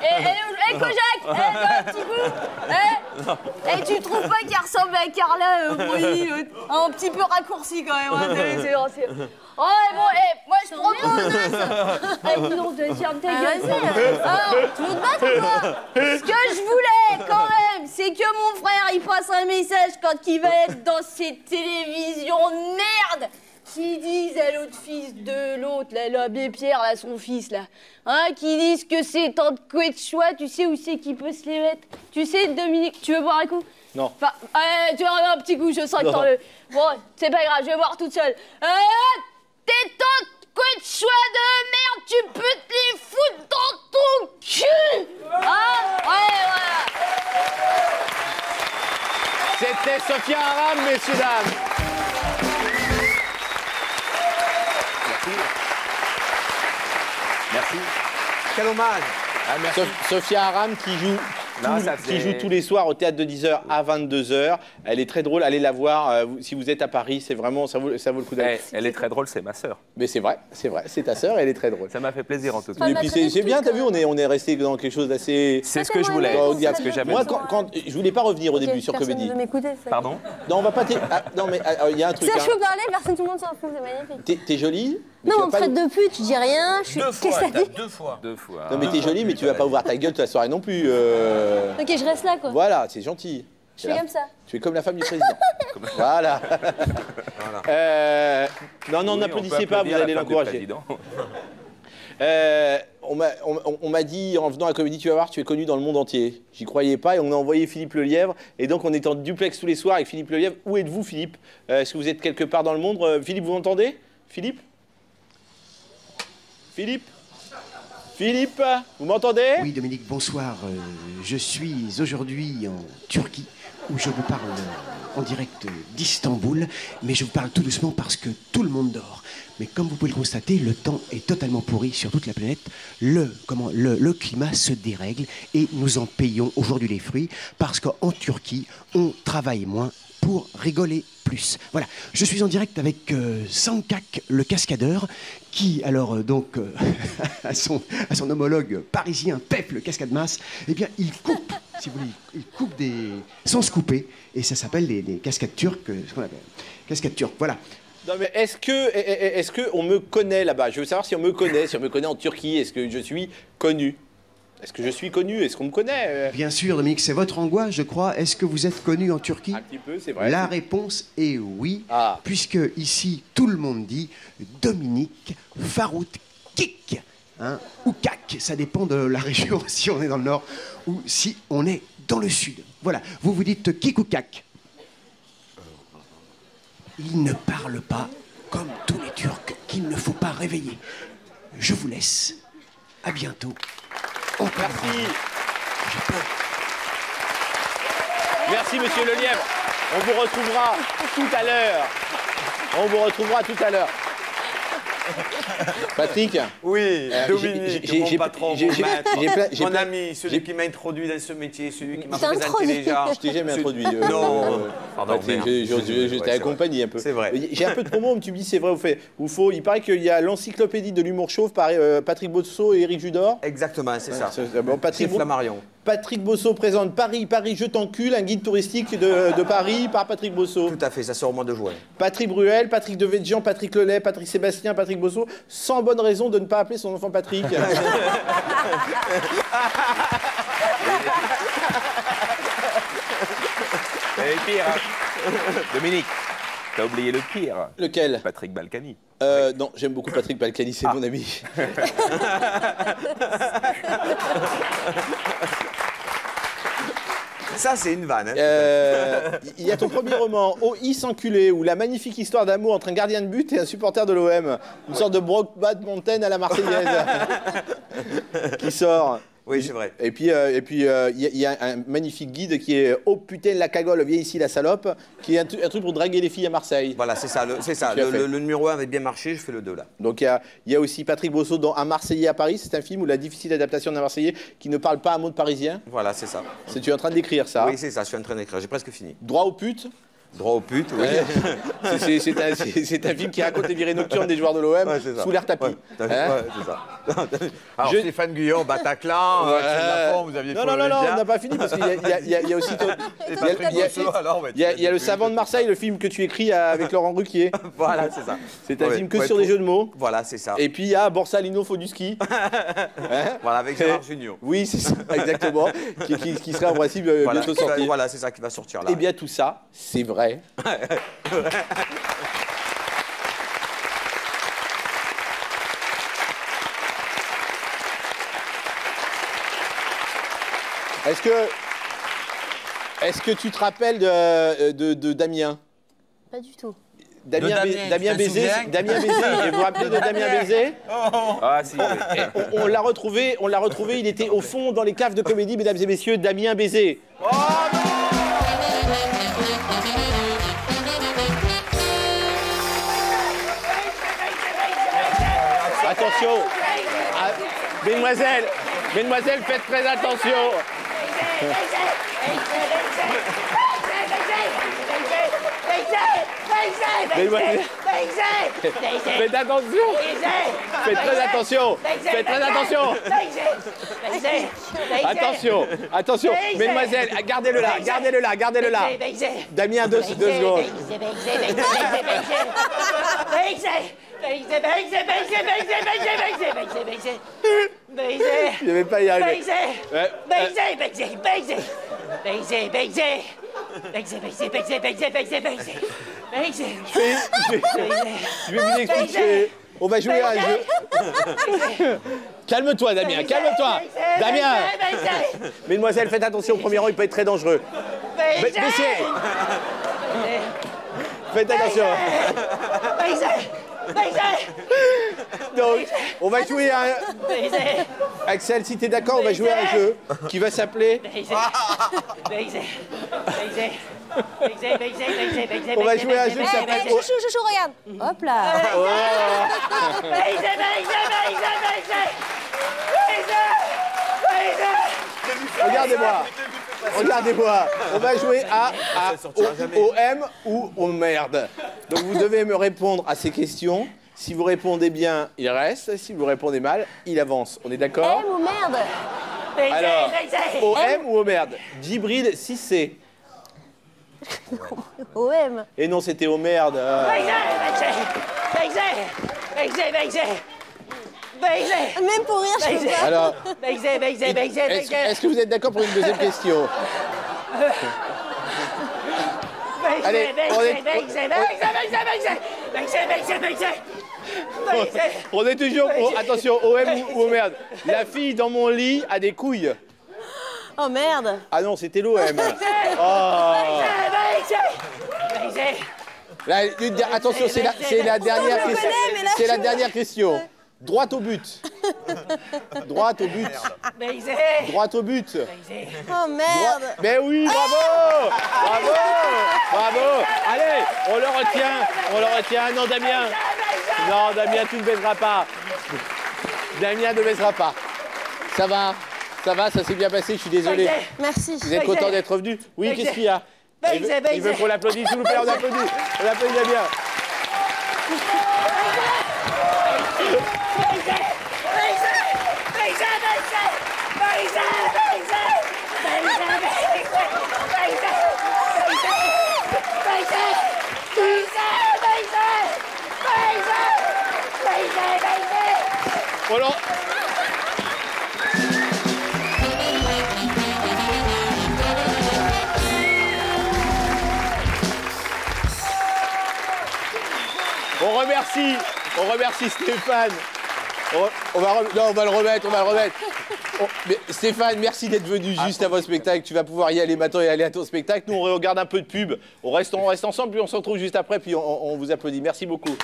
Speaker 10: Et Kojak, un petit bout. Et tu trouves pas qu'elle ressemble à Carla Bruni, un petit peu raccourci quand même, hein, c'est... Oh, bon, moi je prends ton os. Ah, dis donc, ferme ta gueule. Alors, tu veux te battre ou quoi? Ce que je voulais, quand même, c'est que mon frère, il passe un message quand il va être dans ces télévisions de merde qui disent à l'autre fils de l'autre, là, l'abbé Pierre, là, son fils, là, hein, qui disent que c'est tant de Quechua, tu sais où c'est qu'il peut se les mettre? Tu sais, Dominique, tu veux boire un coup?
Speaker 2: Non.
Speaker 10: Enfin, tu veux un petit coup, je sens que t'en veux. Bon, c'est pas grave, je vais boire toute seule. Tes tantes Quechua de merde, tu peux te les foutre dans ton cul! Hein? Ouais, voilà.
Speaker 2: C'était Sophia Aram, messieurs, dames. Merci.
Speaker 9: Quel hommage.
Speaker 2: Ah, merci. Sophia Aram qui joue qui joue tous les soirs au théâtre de 10h à 22h. Elle est très drôle, allez la voir. Si vous êtes à Paris, c'est vraiment, ça vaut le coup d'aller.
Speaker 7: Elle est très drôle, c'est ma sœur.
Speaker 2: Mais c'est vrai, c'est ta sœur, elle est très drôle.
Speaker 7: Ça m'a fait plaisir en tout cas.
Speaker 2: Et puis c'est bien, t'as vu, on est resté dans quelque chose d'assez...
Speaker 7: C'est ce que je voulais,
Speaker 2: c'est ce que j'avais. Moi, je voulais pas revenir au début sur Comédie.
Speaker 7: Pardon?
Speaker 2: Non, on va pas... Non, mais il y a un truc.
Speaker 8: Si je peux parler, personne, tout le monde s'en fout, c'est magnifique.
Speaker 2: T'es jolie?
Speaker 8: Non, on me traite de pute, je dis rien, je suis...
Speaker 7: Deux fois.
Speaker 2: Non, mais t'es jolie, mais tu vas pas ouvrir ta gueule toute la soirée non plus.
Speaker 8: Ok, je reste là, quoi.
Speaker 2: Voilà, c'est gentil.
Speaker 8: Je fais comme ça.
Speaker 2: Tu es comme la femme du président. Voilà. Non, n'applaudissez pas, vous allez l'encourager. On m'a dit, en venant à Comédie, tu vas voir, tu es connu dans le monde entier. J'y croyais pas et on a envoyé Philippe Lelièvre. Et donc, on est en duplex tous les soirs avec Philippe Lelièvre. Où êtes-vous, Philippe? Est-ce que vous êtes quelque part dans le monde? Philippe, vous m'entendez? Philippe? Philippe, vous m'entendez?
Speaker 11: Oui, Dominique, bonsoir. Je suis aujourd'hui en Turquie, où je vous parle en direct d'Istanbul, mais je vous parle tout doucement parce que tout le monde dort. Mais comme vous pouvez le constater, le temps est totalement pourri sur toute la planète. Le climat se dérègle et nous en payons aujourd'hui les fruits parce qu'en Turquie, on travaille moins pour rigoler plus. Voilà, je suis en direct avec Sankak, le cascadeur, qui, alors, donc, à son homologue parisien, Pep, le cascade-masse, eh bien, il coupe, si vous voulez, il coupe sans se couper, et ça s'appelle des cascades turques, ce qu'on appelle cascades turques, voilà.
Speaker 2: Non, mais est-ce que on me connaît là-bas? Je veux savoir si on me connaît en Turquie, est-ce que je suis connu? Est-ce que je suis connu? Est-ce qu'on me connaît?
Speaker 11: Bien sûr, Dominique, c'est votre angoisse, je crois. Est-ce que vous êtes connu en Turquie?
Speaker 2: Un petit peu, c'est vrai.
Speaker 11: La réponse est oui, puisque ici, tout le monde dit Dominique Farouk Kik, hein, ou Kak, ça dépend de la région, si on est dans le nord ou si on est dans le sud. Voilà, vous vous dites Kik ou Kak. Il ne parle pas comme tous les Turcs qu'il ne faut pas réveiller. Je vous laisse. À bientôt.
Speaker 2: Merci. Merci, monsieur Lelièvre. On vous retrouvera tout à l'heure. Patrick?
Speaker 9: Oui, Dominique, mon patron, mon maître, mon ami, celui qui m'a introduit dans ce métier, celui qui m'a présenté déjà.
Speaker 2: Je t'ai jamais introduit.
Speaker 9: Non, pardon,
Speaker 2: je t'ai accompagné un peu.
Speaker 9: C'est vrai.
Speaker 2: J'ai un peu de promo, tu me dis c'est vrai ou faux. Il paraît qu'il y a l'encyclopédie de l'humour chauve par Patrick Bosso et Éric Judor.
Speaker 9: Exactement, c'est ça.
Speaker 2: Bon, Patrick Bosso présente Paris, je t'encule, un guide touristique de Paris par Patrick Bosso.
Speaker 9: Tout à fait, ça sort au mois de juin.
Speaker 2: Patrick Bruel, Patrick Devedjian, Patrick Lelay, Patrick Sébastien, Patrick Bosso, sans bonne raison de ne pas appeler son enfant Patrick.
Speaker 7: Et pire, Dominique, t'as oublié le pire.
Speaker 2: Lequel?
Speaker 7: Patrick Balkany.
Speaker 2: Non, j'aime beaucoup Patrick Balkany, c'est mon ami.
Speaker 9: Ça, c'est une vanne.
Speaker 2: Il y a ton premier roman, O.I. s'enculer, où la magnifique histoire d'amour entre un gardien de but et un supporter de l'OM. Une sorte de Brokeback Mountain à la Marseillaise qui sort.
Speaker 9: Oui, c'est vrai.
Speaker 2: Et puis, il y a un magnifique guide qui est « Oh putain, la cagole, viens ici, la salope », qui est un truc pour draguer les filles à Marseille.
Speaker 9: Voilà, c'est ça. Le numéro 1 avait bien marché, je fais le 2 là.
Speaker 2: Donc, il y a aussi Patrick Bosso dans Un Marseillais à Paris. C'est un film où la difficile adaptation d'un Marseillais qui ne parle pas un mot de parisien.
Speaker 9: Voilà, c'est ça.
Speaker 2: Tu es en train d'écrire ça?
Speaker 9: Oui, c'est ça, je suis en train d'écrire. J'ai presque fini.
Speaker 2: Droit aux putes?
Speaker 9: Droit aux putes, oui.
Speaker 2: C'est un film qui raconte les virées nocturnes des joueurs de l'OM sous l'air tapis.
Speaker 9: Ouais, c'est ça. Alors, Stéphane Guyon, Bataclan, vous aviez
Speaker 2: Non, on n'a pas fini parce qu'il y a aussi... Il y a Le Savant de Marseille, le film que tu écris avec Laurent Ruquier.
Speaker 9: Voilà, c'est ça.
Speaker 2: C'est un film que sur des jeux de mots.
Speaker 9: Voilà, c'est ça.
Speaker 2: Et puis il y a Borsalino faut du ski.
Speaker 9: Voilà, avec Gérard Jugnot.
Speaker 2: Oui, c'est ça, exactement. qui sera en principe bientôt sorti.
Speaker 9: Voilà, c'est ça qui va sortir là.
Speaker 2: Eh bien, tout ça, c'est vrai. Est-ce que tu te rappelles de Damien?
Speaker 8: Pas du tout.
Speaker 2: Damien Bézé, et vous vous rappelez de Damien Bézé?
Speaker 7: Ah si.
Speaker 2: On l'a retrouvé, il était au fond dans les caves de comédie, mesdames et messieurs, Damien Bézé. Oh non! Attention, mesdemoiselles, faites très attention. Faites attention. Faites très attention. Faites très attention. Attention. Mesdemoiselles, gardez-le là. Damien, 2 secondes. Je vais pas y arriver. Je vais vous expliquer. On va jouer à un jeu. Calme-toi, Damien, calme-toi. Damien. Mesdemoiselles, faites attention, au premier rang, il peut être très dangereux. Messieurs. Faites attention. Donc, on va jouer à un... Axel, si t'es d'accord, on va jouer à un jeu qui va s'appeler... On va jouer à un jeu qui s'appelle...
Speaker 8: Chouchou, regarde. Hop là. Regardez-moi. On va jouer à OM ou au merde. Donc vous devez me répondre à ces questions. Si vous répondez bien, il reste. Si vous répondez mal, il avance. On est d'accord? M ou merde?
Speaker 2: Alors, OM ou au merde? Djibril Cissé.
Speaker 8: OM.
Speaker 2: Et non, c'était au merde.
Speaker 8: Même pour rire, je peux pas.
Speaker 2: Alors, est-ce que vous êtes d'accord pour une deuxième question? Allez, on est toujours... Attention, OM ou au merde. La fille dans mon lit a des couilles.
Speaker 8: Oh merde.
Speaker 2: Ah non, c'était l'OM. Oh. Là, attention, c'est la dernière question. C'est la dernière question. Droite au but. Droite au but. Droite au but.
Speaker 8: Oh merde.
Speaker 2: Mais oui, bravo. Bravo. Allez, on le retient. Non, Damien, tu ne baisseras pas. Damien ne baissera pas. Ça va, ça s'est bien passé, je suis désolé.
Speaker 8: Merci.
Speaker 2: Vous êtes content d'être venu? Oui, qu'est-ce qu'il y a? Il veut qu'on l'applaudisse, s'il vous plaît, on applaudit. On applaudit Damien. Voilà. On remercie Stéphane. On va le remettre. Mais Stéphane, merci d'être venu juste à votre spectacle. Tu vas pouvoir y aller maintenant et aller à ton spectacle. Nous, on regarde un peu de pub. On reste ensemble, puis on se retrouve juste après, puis on vous applaudit. Merci beaucoup.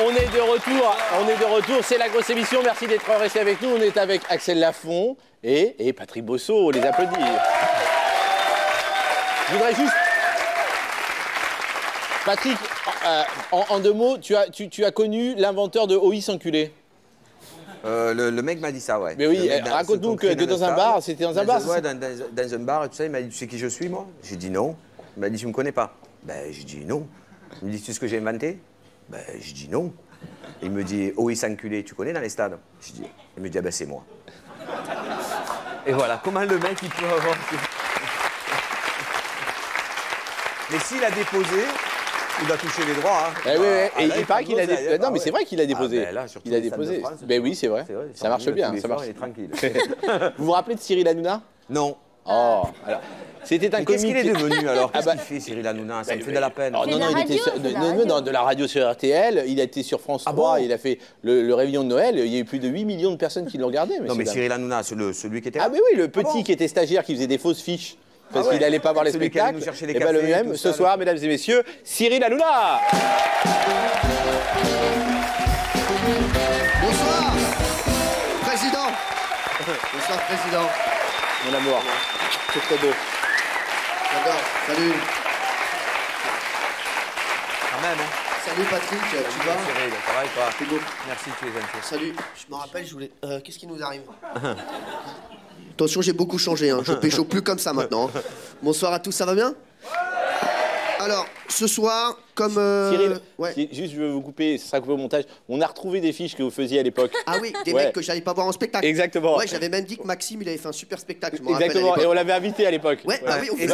Speaker 2: On est de retour, c'est la grosse émission, merci d'être resté avec nous. On est avec Axel Lafont et Patrick Bosso, on les applaudit. Je voudrais juste... Patrick, en 2 mots, tu as connu l'inventeur de OI s'enculer.
Speaker 9: Le mec m'a dit ça, ouais.
Speaker 2: Mais oui, raconte-nous que dans un bar, c'était dans un bar.
Speaker 9: Ouais, dans un bar et tout ça, il m'a dit, tu sais qui je suis, moi? J'ai dit non. Il m'a dit, tu me connais pas? Ben, j'ai dit non. Il me dit, tu sais ce que j'ai inventé? Ben, j'ai dit non. Il me dit, OI s'enculer, tu connais dans les stades? Il me dit, ah ben c'est moi. Et voilà, comment le mec, il peut avoir... Mais s'il a déposé... Il va toucher les droits. Hein.
Speaker 2: Eh oui, et il paraît qu'il a déposé. Non, mais c'est vrai qu'il a déposé.
Speaker 9: Ben là,
Speaker 2: il a déposé.
Speaker 9: France,
Speaker 2: ben oui, c'est vrai. Ça marche bien. Ça marche.
Speaker 9: Il est tranquille.
Speaker 2: Vous vous rappelez de Cyril Hanouna?
Speaker 9: Non.
Speaker 2: Oh, alors. C'était un comique.
Speaker 9: Qu'est-ce qu'il est devenu alors? Qu'est-ce qu'il fait, Cyril Hanouna? Ça me fait de la peine.
Speaker 2: Non, il était de la radio sur RTL. Il a été sur France 3. Il a fait le réveillon de Noël. Il y a eu plus de 8 millions de personnes qui l'ont regardé.
Speaker 9: Non, mais Cyril Hanouna, celui qui était là.
Speaker 2: Ah, mais oui, le petit qui était stagiaire, qui faisait des fausses fiches. Parce qu'il n'allait pas voir les spectacles. Et bien le même, ce soir, mesdames et messieurs, Cyril Hanouna.
Speaker 12: Bonsoir, président. Bonsoir, président.
Speaker 2: Mon amour, c'est très beau.
Speaker 12: J'adore, salut.
Speaker 9: Quand même, hein.
Speaker 12: Salut Patrick, tu vas?
Speaker 9: Cyril, ça va et toi?
Speaker 12: C'est beau.
Speaker 9: Merci, tu es gentil.
Speaker 12: Salut, je me rappelle, je voulais... qu'est-ce qui nous arrive? Attention, j'ai beaucoup changé, hein. Je pécho plus comme ça maintenant. Hein. Bonsoir à tous, ça va bien? Alors, ce soir, comme...
Speaker 2: Cyril,
Speaker 12: ouais.
Speaker 2: Juste je veux vous couper, ça sera coupé au montage. On a retrouvé des fiches que vous faisiez à l'époque.
Speaker 12: Ah oui, des mecs que j'allais pas voir en spectacle.
Speaker 2: Exactement.
Speaker 12: Ouais, j'avais même dit que Maxime, il avait fait un super spectacle. Je
Speaker 2: Exactement, et on l'avait invité à l'époque.
Speaker 12: Ouais, ah oui, on
Speaker 2: et,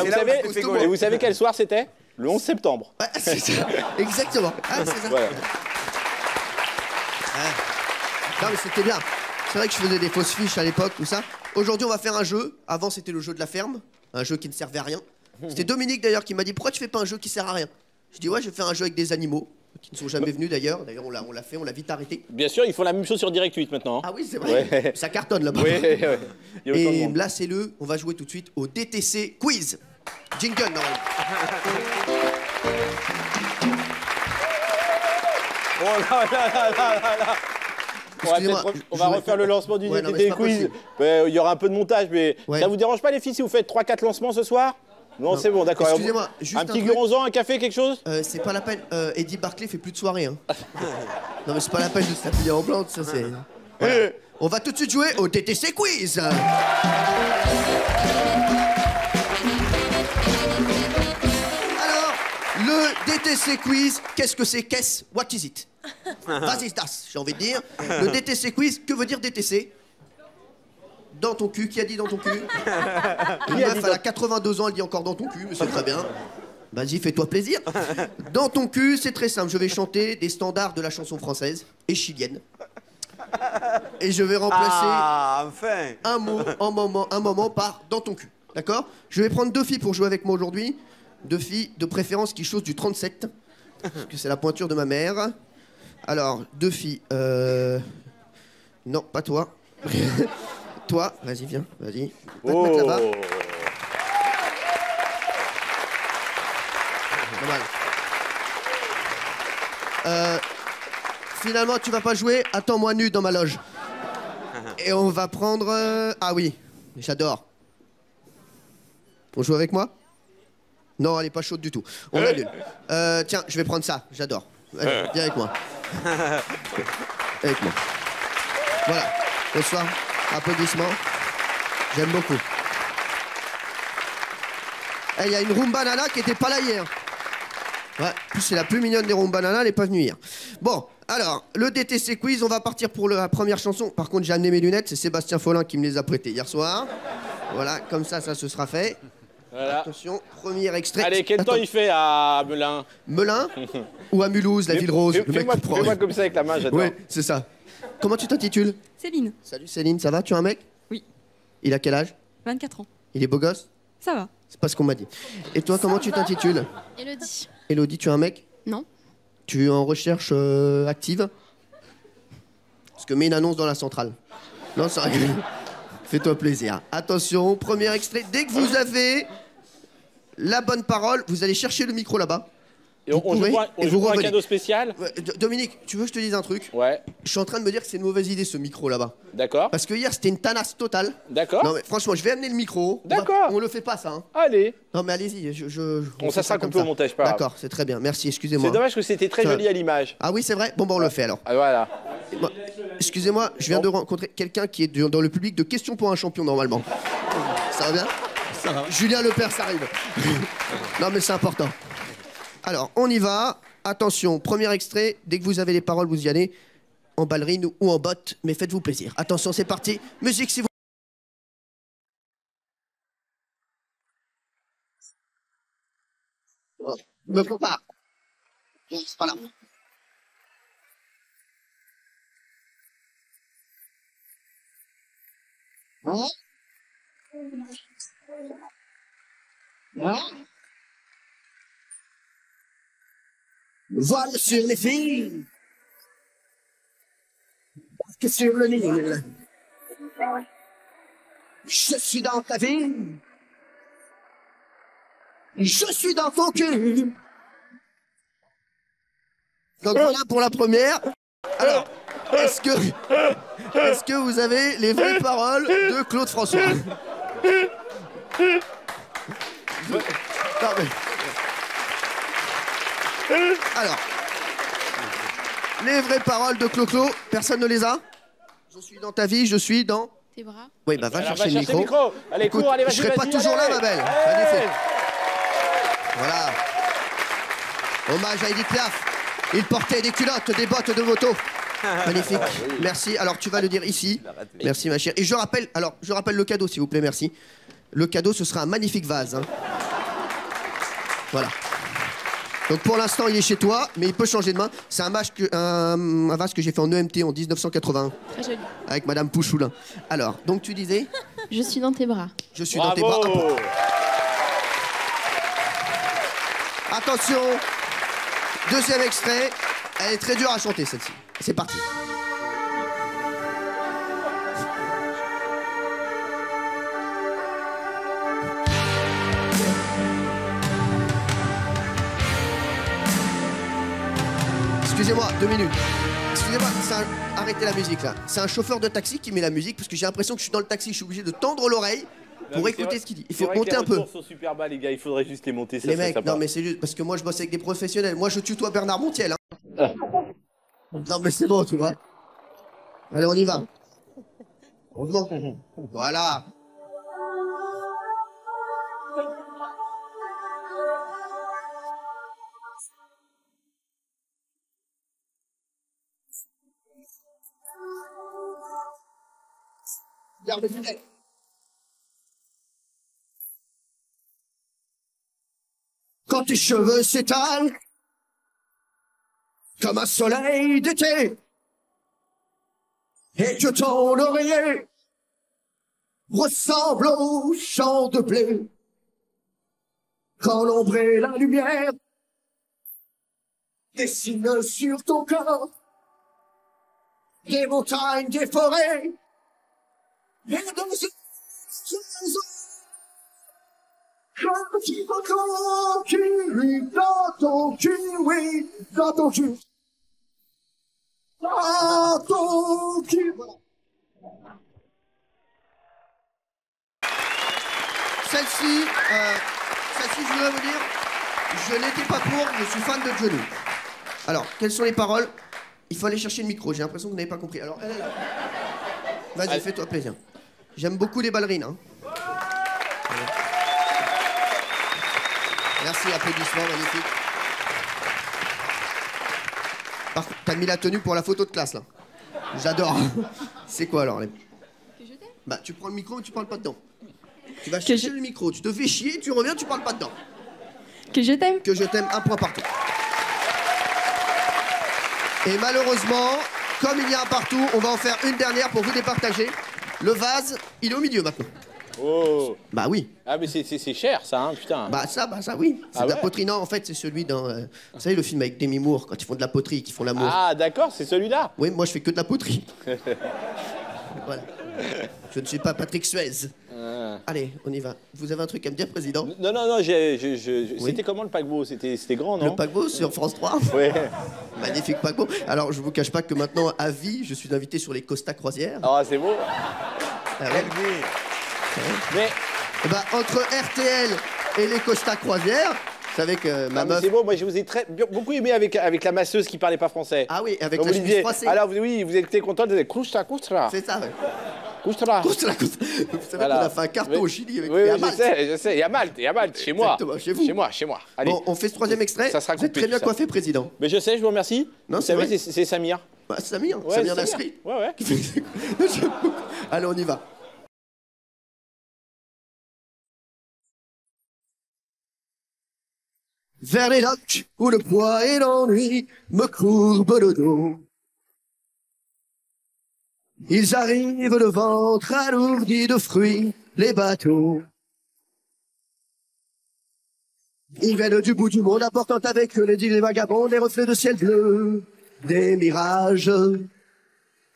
Speaker 2: vous savez quel soir c'était? Le 11 septembre.
Speaker 12: Ouais, c'est ça. Exactement. Ah, c'est ça. Voilà. Non, mais c'était bien. C'est vrai que je faisais des fausses fiches à l'époque, tout ça. Aujourd'hui, on va faire un jeu. Avant, c'était le jeu de la ferme, un jeu qui ne servait à rien. C'était Dominique d'ailleurs qui m'a dit pourquoi tu fais pas un jeu qui sert à rien? Je dis ouais, je vais faire un jeu avec des animaux qui ne sont jamais venus d'ailleurs. D'ailleurs, on l'a fait, on l'a vite arrêté.
Speaker 2: Bien sûr, ils font la même chose sur Direct 8 maintenant.
Speaker 12: Ah oui, c'est vrai. Ouais. Ça cartonne là-bas.
Speaker 2: Ouais.
Speaker 12: Et là, c'est on va jouer tout de suite au DTC Quiz. Jingle, normalement.
Speaker 2: Oh là là là là là là. On va refaire le lancement du DTC Quiz. Il y aura un peu de montage, mais ça vous dérange pas les filles si vous faites 3-4 lancements ce soir? Non, c'est bon, d'accord.
Speaker 12: Excusez-moi, juste
Speaker 2: un petit guronzan, un café, quelque chose?
Speaker 12: C'est pas la peine. Eddie Barclay fait plus de soirée. Hein. Non, mais c'est pas la peine de s'appuyer en blanc, ça c'est. Voilà. On va tout de suite jouer au DTC Quiz. Alors, le DTC Quiz, qu'est-ce que c'est? What is it? Vas-y, Das, j'ai envie de dire. Le DTC Quiz, que veut dire DTC? Dans ton cul, qui a dit dans ton cul? Une meuf, elle a 82 ans, elle dit encore dans ton cul, mais c'est très bien. Vas-y, fais-toi plaisir. Dans ton cul, c'est très simple. Je vais chanter des standards de la chanson française et chilienne. Et je vais remplacer un mot, un moment par dans ton cul. D'accord? Je vais prendre 2 filles pour jouer avec moi aujourd'hui. 2 filles de préférence qui chaussent du 37. Parce que c'est la pointure de ma mère. Alors, 2 filles. Non, pas toi. Toi, vas-y, viens, vas-y. Va te mettre là-bas. Normal. Finalement, tu vas pas jouer. Attends-moi nu dans ma loge. Et on va prendre... Ah oui, j'adore. On joue avec moi? Non, elle est pas chaude du tout. On annule. Tiens, je vais prendre ça. J'adore. Allez, viens avec moi. Avec moi. Voilà. Bonsoir. Applaudissements. J'aime beaucoup. Il y a une Rumba Nana qui était pas là hier. Ouais, plus c'est la plus mignonne des Rumba Nana, elle est pas venue hier. Bon, alors, le DTC Quiz, on va partir pour la première chanson. Par contre, j'ai amené mes lunettes, c'est Sébastien Follin qui me les a prêtées hier soir. Voilà, comme ça se sera fait. Voilà. Attention, premier extrait.
Speaker 2: Allez, quel temps il fait à Melun?
Speaker 12: Melun ou à Mulhouse, la ville rose?
Speaker 2: Fais-moi comme ça avec la main, j'adore.
Speaker 12: Oui, c'est ça. Comment tu t'intitules?
Speaker 10: Céline.
Speaker 12: Salut Céline, ça va? Tu as un mec?
Speaker 10: Oui.
Speaker 12: Il a quel âge?
Speaker 10: 24 ans.
Speaker 12: Il est beau gosse?
Speaker 10: Ça va.
Speaker 12: C'est pas ce qu'on m'a dit. Et toi, comment tu t'intitules?
Speaker 10: Élodie.
Speaker 12: Élodie, tu as un mec?
Speaker 10: Non.
Speaker 12: Tu es en recherche active? Parce que mets une annonce dans la centrale. Non, ça rigole. Fais-toi plaisir. Attention, premier extrait. Dès que vous avez la bonne parole, vous allez chercher le micro là-bas.
Speaker 2: Et on joue pour un cadeau spécial.
Speaker 12: Dominique, tu veux que je te dise un truc?
Speaker 2: Ouais.
Speaker 12: Je suis en train de me dire que c'est une mauvaise idée ce micro là-bas.
Speaker 2: D'accord.
Speaker 12: Parce que hier c'était une tanasse totale.
Speaker 2: D'accord.
Speaker 12: Non mais franchement, je vais amener le micro.
Speaker 2: D'accord.
Speaker 12: On le fait pas ça. Hein.
Speaker 2: Allez.
Speaker 12: Non mais allez-y.
Speaker 2: Ça sera coupé au montage, pas grave.
Speaker 12: D'accord, c'est très bien. Merci, excusez-moi.
Speaker 2: C'est dommage que c'était très joli à l'image.
Speaker 12: Ah oui, c'est vrai. Bon, on le fait alors.
Speaker 2: Ah, voilà.
Speaker 12: Bon, excusez-moi, je viens de rencontrer quelqu'un qui est dans le public de Questions pour un champion normalement. Ça va bien? Ça va. Julien Lepers, ça arrive. Non mais c'est important. Alors, on y va. Attention, premier extrait. Dès que vous avez les paroles, vous y allez. En ballerine ou en botte, mais faites-vous plaisir. Attention, c'est parti. Musique, si vous... Oh, me prépare. Voilà. Hein? Hein? Voile sur les filles, que sur le Nil. Je suis dans ta vie, je suis dans ton cul. Donc voilà pour la première. Alors, est-ce que vous avez les vraies paroles de Claude François? Non, mais... Alors, les vraies paroles de Clo-Clo, personne ne les a? Je suis dans ta vie, je suis dans...
Speaker 3: Tes bras.
Speaker 12: Oui, bah va chercher le micro.
Speaker 2: Allez,
Speaker 12: écoute,
Speaker 2: cours, allez,
Speaker 12: je serai pas toujours là, ma belle. Magnifique. Voilà. Hommage à Edith Piaf. Il portait des culottes, des bottes de moto. Magnifique. Merci. Alors, tu vas le dire ici. Merci, ma chère. Et je rappelle le cadeau, s'il vous plaît, merci. Le cadeau, ce sera un magnifique vase. Hein. Voilà. Donc pour l'instant, il est chez toi, mais il peut changer de main. C'est un vase que j'ai fait en EMT en 1981.
Speaker 3: Très joli.
Speaker 12: Avec Madame Pouchoulin. Alors, donc tu disais?
Speaker 3: Je suis dans tes bras.
Speaker 12: Je suis dans tes bras. Attention, deuxième extrait. Elle est très dure à chanter, celle-ci. C'est parti. Excusez-moi, 2 minutes. Excusez-moi, arrêtez la musique là. C'est un chauffeur de taxi qui met la musique parce que j'ai l'impression que je suis dans le taxi, je suis obligé de tendre l'oreille pour écouter ce qu'il dit. Il faut monter un peu.
Speaker 2: Les sont super bas, les gars, il faudrait juste les monter.
Speaker 12: Les mecs, non mais c'est juste parce que moi je bosse avec des professionnels. Moi je tutoie Bernard Montiel. Hein. Non mais c'est bon, tu vois. Allez, on y va. Voilà. Quand tes cheveux s'étalent comme un soleil d'été et que ton oreiller ressemble au champ de blé, quand l'ombre et la lumière dessinent sur ton corps des montagnes, des forêts et de comme tu vas dans ton cul, oui, dans ton cul. Dans ton cul. Voilà. Celle-ci, je voudrais vous dire, je n'étais pas pour, je suis fan de Johnny. Alors, quelles sont les paroles? Il faut aller chercher le micro, j'ai l'impression que vous n'avez pas compris. Alors, elle est là. Vas-y, fais-toi plaisir. J'aime beaucoup les ballerines. Hein. Merci, applaudissements, magnifique. Par contre, t'as mis la tenue pour la photo de classe, là. J'adore. C'est quoi, alors? Que je t'aime? Bah, tu prends le micro, mais tu parles pas dedans. Tu vas chercher le micro, tu te fais chier, tu reviens, tu parles pas dedans.
Speaker 3: Que je t'aime?
Speaker 12: Que je t'aime, 1 point partout. Et malheureusement, comme il y a un partout, on va en faire une dernière pour vous départager. Le vase, il est au milieu maintenant.
Speaker 2: Oh.
Speaker 12: Bah oui.
Speaker 2: Ah mais c'est cher ça, hein, putain.
Speaker 12: Bah ça oui. C'est de la poterie. Non, en fait, c'est celui dans... vous savez le film avec Demi Moore, quand ils font de la poterie, qu'ils font l'amour.
Speaker 2: Ah d'accord, c'est celui-là.
Speaker 12: Oui, moi je fais que de la poterie. Voilà. Je ne suis pas Patrick Suez. Allez, on y va. Vous avez un truc à me dire, président?
Speaker 2: Non, c'était comment le paquebot? C'était grand, non?
Speaker 12: Le paquebot sur France 3.
Speaker 2: Oui.
Speaker 12: Magnifique paquebot. Alors, je vous cache pas que maintenant, à vie, je suis invité sur les Costa Croisières.
Speaker 2: Ah, c'est beau.
Speaker 12: Mais entre RTL et les Costa Croisières, vous savez que ma meuf...
Speaker 2: C'est beau, moi je vous ai beaucoup aimé avec la masseuse qui parlait pas français.
Speaker 12: Ah oui, avec la chemise froissée.
Speaker 2: Alors oui, vous étiez content de dire Costa.
Speaker 12: C'est ça, ouais.
Speaker 2: Costa.
Speaker 12: Vous savez qu'on a fait un carton au Chili avec
Speaker 2: je sais, il y a Malte, chez moi.
Speaker 12: Exactement, chez vous.
Speaker 2: Chez moi. Allez.
Speaker 12: Bon, on fait ce troisième extrait.
Speaker 2: Ça sera
Speaker 12: vous êtes très bien coiffé, président.
Speaker 2: Mais je sais, je vous remercie.
Speaker 12: Non,
Speaker 2: vous savez, c'est Samir.
Speaker 12: Samir,
Speaker 2: ouais,
Speaker 12: Samir Nasri.
Speaker 2: Ouais.
Speaker 12: Allez, on y va. Vers les lacs où le poids et l'ennui me courbent le dos. Ils arrivent le ventre alourdi de fruits, les bateaux. Ils viennent du bout du monde apportant avec eux les îles vagabonds, des reflets de ciel bleu, des mirages.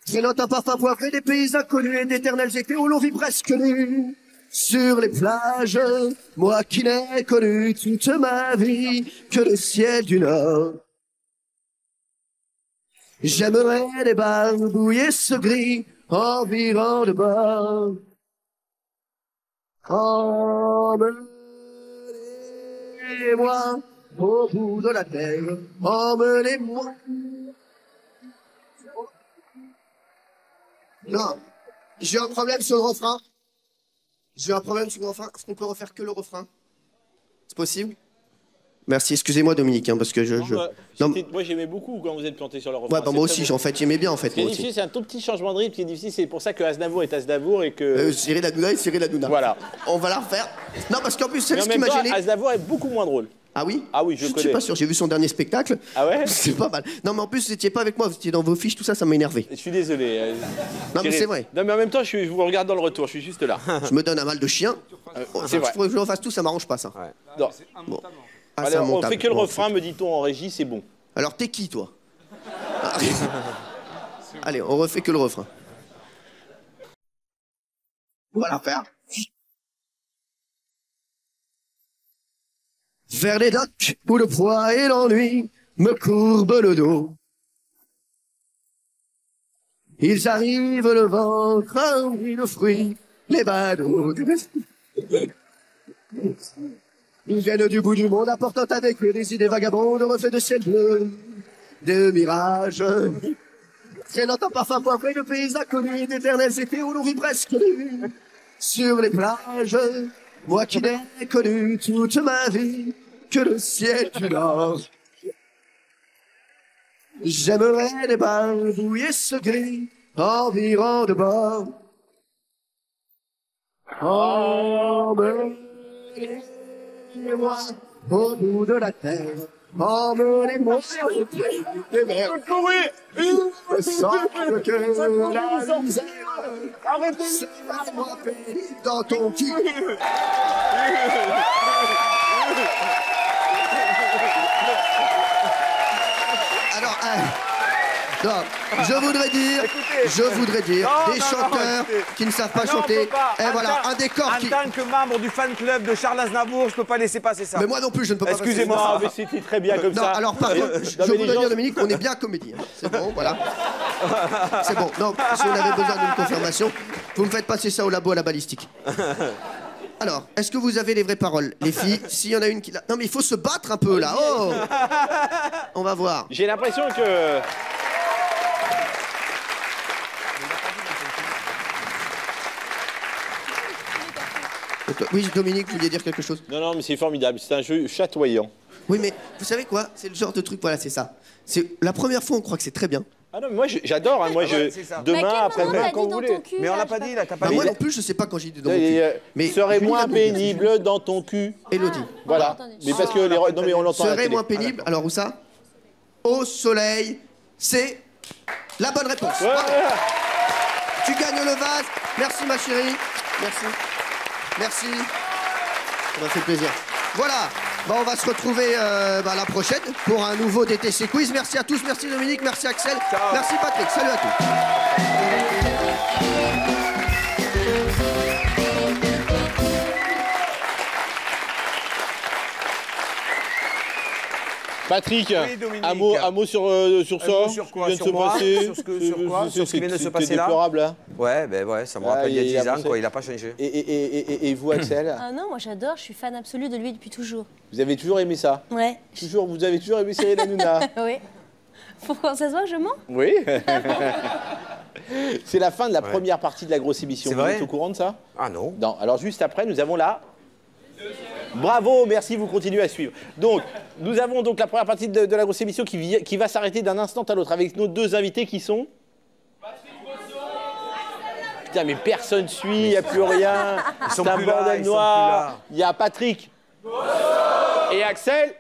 Speaker 12: Traînant un parfum poivré des pays inconnus et d'éternels étés où l'on vit presque nu. Sur les plages, moi qui n'ai connu toute ma vie que le ciel du Nord. J'aimerais les barbouiller ce gris environ de bord. Emmenez-moi au bout de la terre, emmenez-moi. Non, j'ai un problème sur le refrain. Est-ce qu'on peut refaire que le refrain? C'est possible? Merci, excusez-moi Dominique, hein, parce que
Speaker 2: moi j'aimais beaucoup quand vous êtes planté sur le refrain.
Speaker 12: Ouais, moi aussi, j'aimais bien en fait.
Speaker 2: Ce qui est difficile, c'est un tout petit changement de rythme qui est difficile, c'est pour ça que Aznavour est Aznavour et que...
Speaker 12: Cyril Hanouna et Cyril Hanouna.
Speaker 2: Voilà.
Speaker 12: On va la refaire. Non, parce qu'en plus, c'est ce qui m'a gêné.
Speaker 2: Aznavour est beaucoup moins drôle.
Speaker 12: Ah oui?
Speaker 2: Ah oui, je connais.
Speaker 12: Je suis pas sûr, j'ai vu son dernier spectacle.
Speaker 2: Ah ouais?
Speaker 12: C'est pas mal. Non, mais en plus, vous étiez pas avec moi, vous étiez dans vos fiches, tout ça, ça m'a énervé.
Speaker 2: Je suis désolé.
Speaker 12: Non, mais c'est vrai.
Speaker 2: Non, mais en même temps, je vous regarde dans le retour, je suis juste là.
Speaker 12: Je me donne un mal de chien.
Speaker 2: C'est vrai.
Speaker 12: Je le fasse tout, ça m'arrange pas, ça.
Speaker 2: Ouais. Non.
Speaker 12: Bon.
Speaker 2: Ah, alors, on fait que le refrain, me dit-on en régie, c'est bon.
Speaker 12: Alors, t'es qui, toi? Allez, on refait que le refrain. On va la faire. Vers les docks où le poids et l'ennui me courbent le dos. Ils arrivent le ventre rempli de fruits, les badauds. Ils viennent du bout du monde apportant avec eux des idées vagabondes, de reflets de ciel bleu, de mirages. Traînant un parfum poivré de pays inconnus, d'éternels étés où l'on vit presque nu. Sur les plages, moi qui n'ai connu toute ma vie que le ciel du Nord. J'aimerais les barbouiller ce gris environ de bord. Emmenez-moi au bout de la terre. Emmenez-moi au pied des mers. Il me semble que la misère sera pénible dans ton cul. Alors, non, je voudrais dire, des chanteurs qui ne savent pas chanter, et voilà, un décor qui...
Speaker 9: En tant que membre du fan club de Charles Aznavour, je peux pas laisser passer ça.
Speaker 12: Mais moi non plus, je ne peux pas passer ça.
Speaker 2: Excusez-moi, mais c'était très bien comme ça.
Speaker 12: Alors par contre, je voudrais dire, Dominique, on est bien comédien. C'est bon, voilà. C'est bon, non, si on avait besoin d'une confirmation, vous me faites passer ça au labo à la balistique. Alors, est-ce que vous avez les vraies paroles, les filles? S'il y en a une qui... Non mais il faut se battre un peu là, oh. On va voir.
Speaker 2: J'ai l'impression que...
Speaker 12: Oui, Dominique, vous vouliez dire quelque chose?
Speaker 2: Non, mais c'est formidable, c'est un jeu chatoyant.
Speaker 12: Oui, mais vous savez quoi? C'est le genre de truc, voilà, c'est ça. C'est la première fois, on croit que c'est très bien.
Speaker 2: Ah non, mais moi j'adore, hein, moi demain, après-demain, quand vous voulez.
Speaker 9: Mais on l'a pas dit, là, t'as pas dit.
Speaker 12: Moi non plus, je sais pas quand j'ai dit dans mon cul.
Speaker 2: Mais serait moins pénible dans ton cul.
Speaker 12: Élodie.
Speaker 2: Voilà. Mais parce que les... Non, mais on l'entend.
Speaker 12: Serait moins pénible, alors où ça? Au soleil, c'est la bonne réponse.
Speaker 2: Ouais.
Speaker 12: Tu gagnes le vase. Merci ma chérie. Merci. Merci. Ça m'a fait plaisir. Voilà. Bon, on va se retrouver la prochaine pour un nouveau DTC Quiz. Merci à tous. Merci Dominique. Merci Axel.
Speaker 9: Ciao.
Speaker 12: Merci Patrick. Salut à tous.
Speaker 2: Patrick, un mot sur ça.
Speaker 9: Sur quoi? Sur moi? Sur ce qui vient de se passer là?
Speaker 2: Déplorable, hein.
Speaker 9: Ouais, ben ouais, ça me rappelle il y a 10 ans, quoi, il n'a pas changé.
Speaker 2: Et vous, Axel?
Speaker 8: Ah non, moi j'adore, je suis fan absolu de lui depuis toujours.
Speaker 2: Vous avez toujours aimé ça?
Speaker 8: Ouais.
Speaker 2: Vous avez toujours aimé Cyril Hanouna?
Speaker 8: Oui. Pourquoi ça se voit que je mens?
Speaker 2: Oui. C'est la fin de la première partie de la grosse émission.
Speaker 9: C'est vrai?
Speaker 2: Vous êtes au courant de ça?
Speaker 9: Ah non.
Speaker 2: Non. Alors juste après, nous avons la... Bravo, merci, vous continuez à suivre. Donc, nous avons donc la première partie de la grosse émission qui va s'arrêter d'un instant à l'autre avec nos deux invités qui sont... Putain, mais personne suit, il n'y a plus rien. C'est un bordel noir. Il y a Patrick et Axel.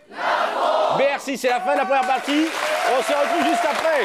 Speaker 2: Merci, c'est la fin de la première partie. On se retrouve juste après.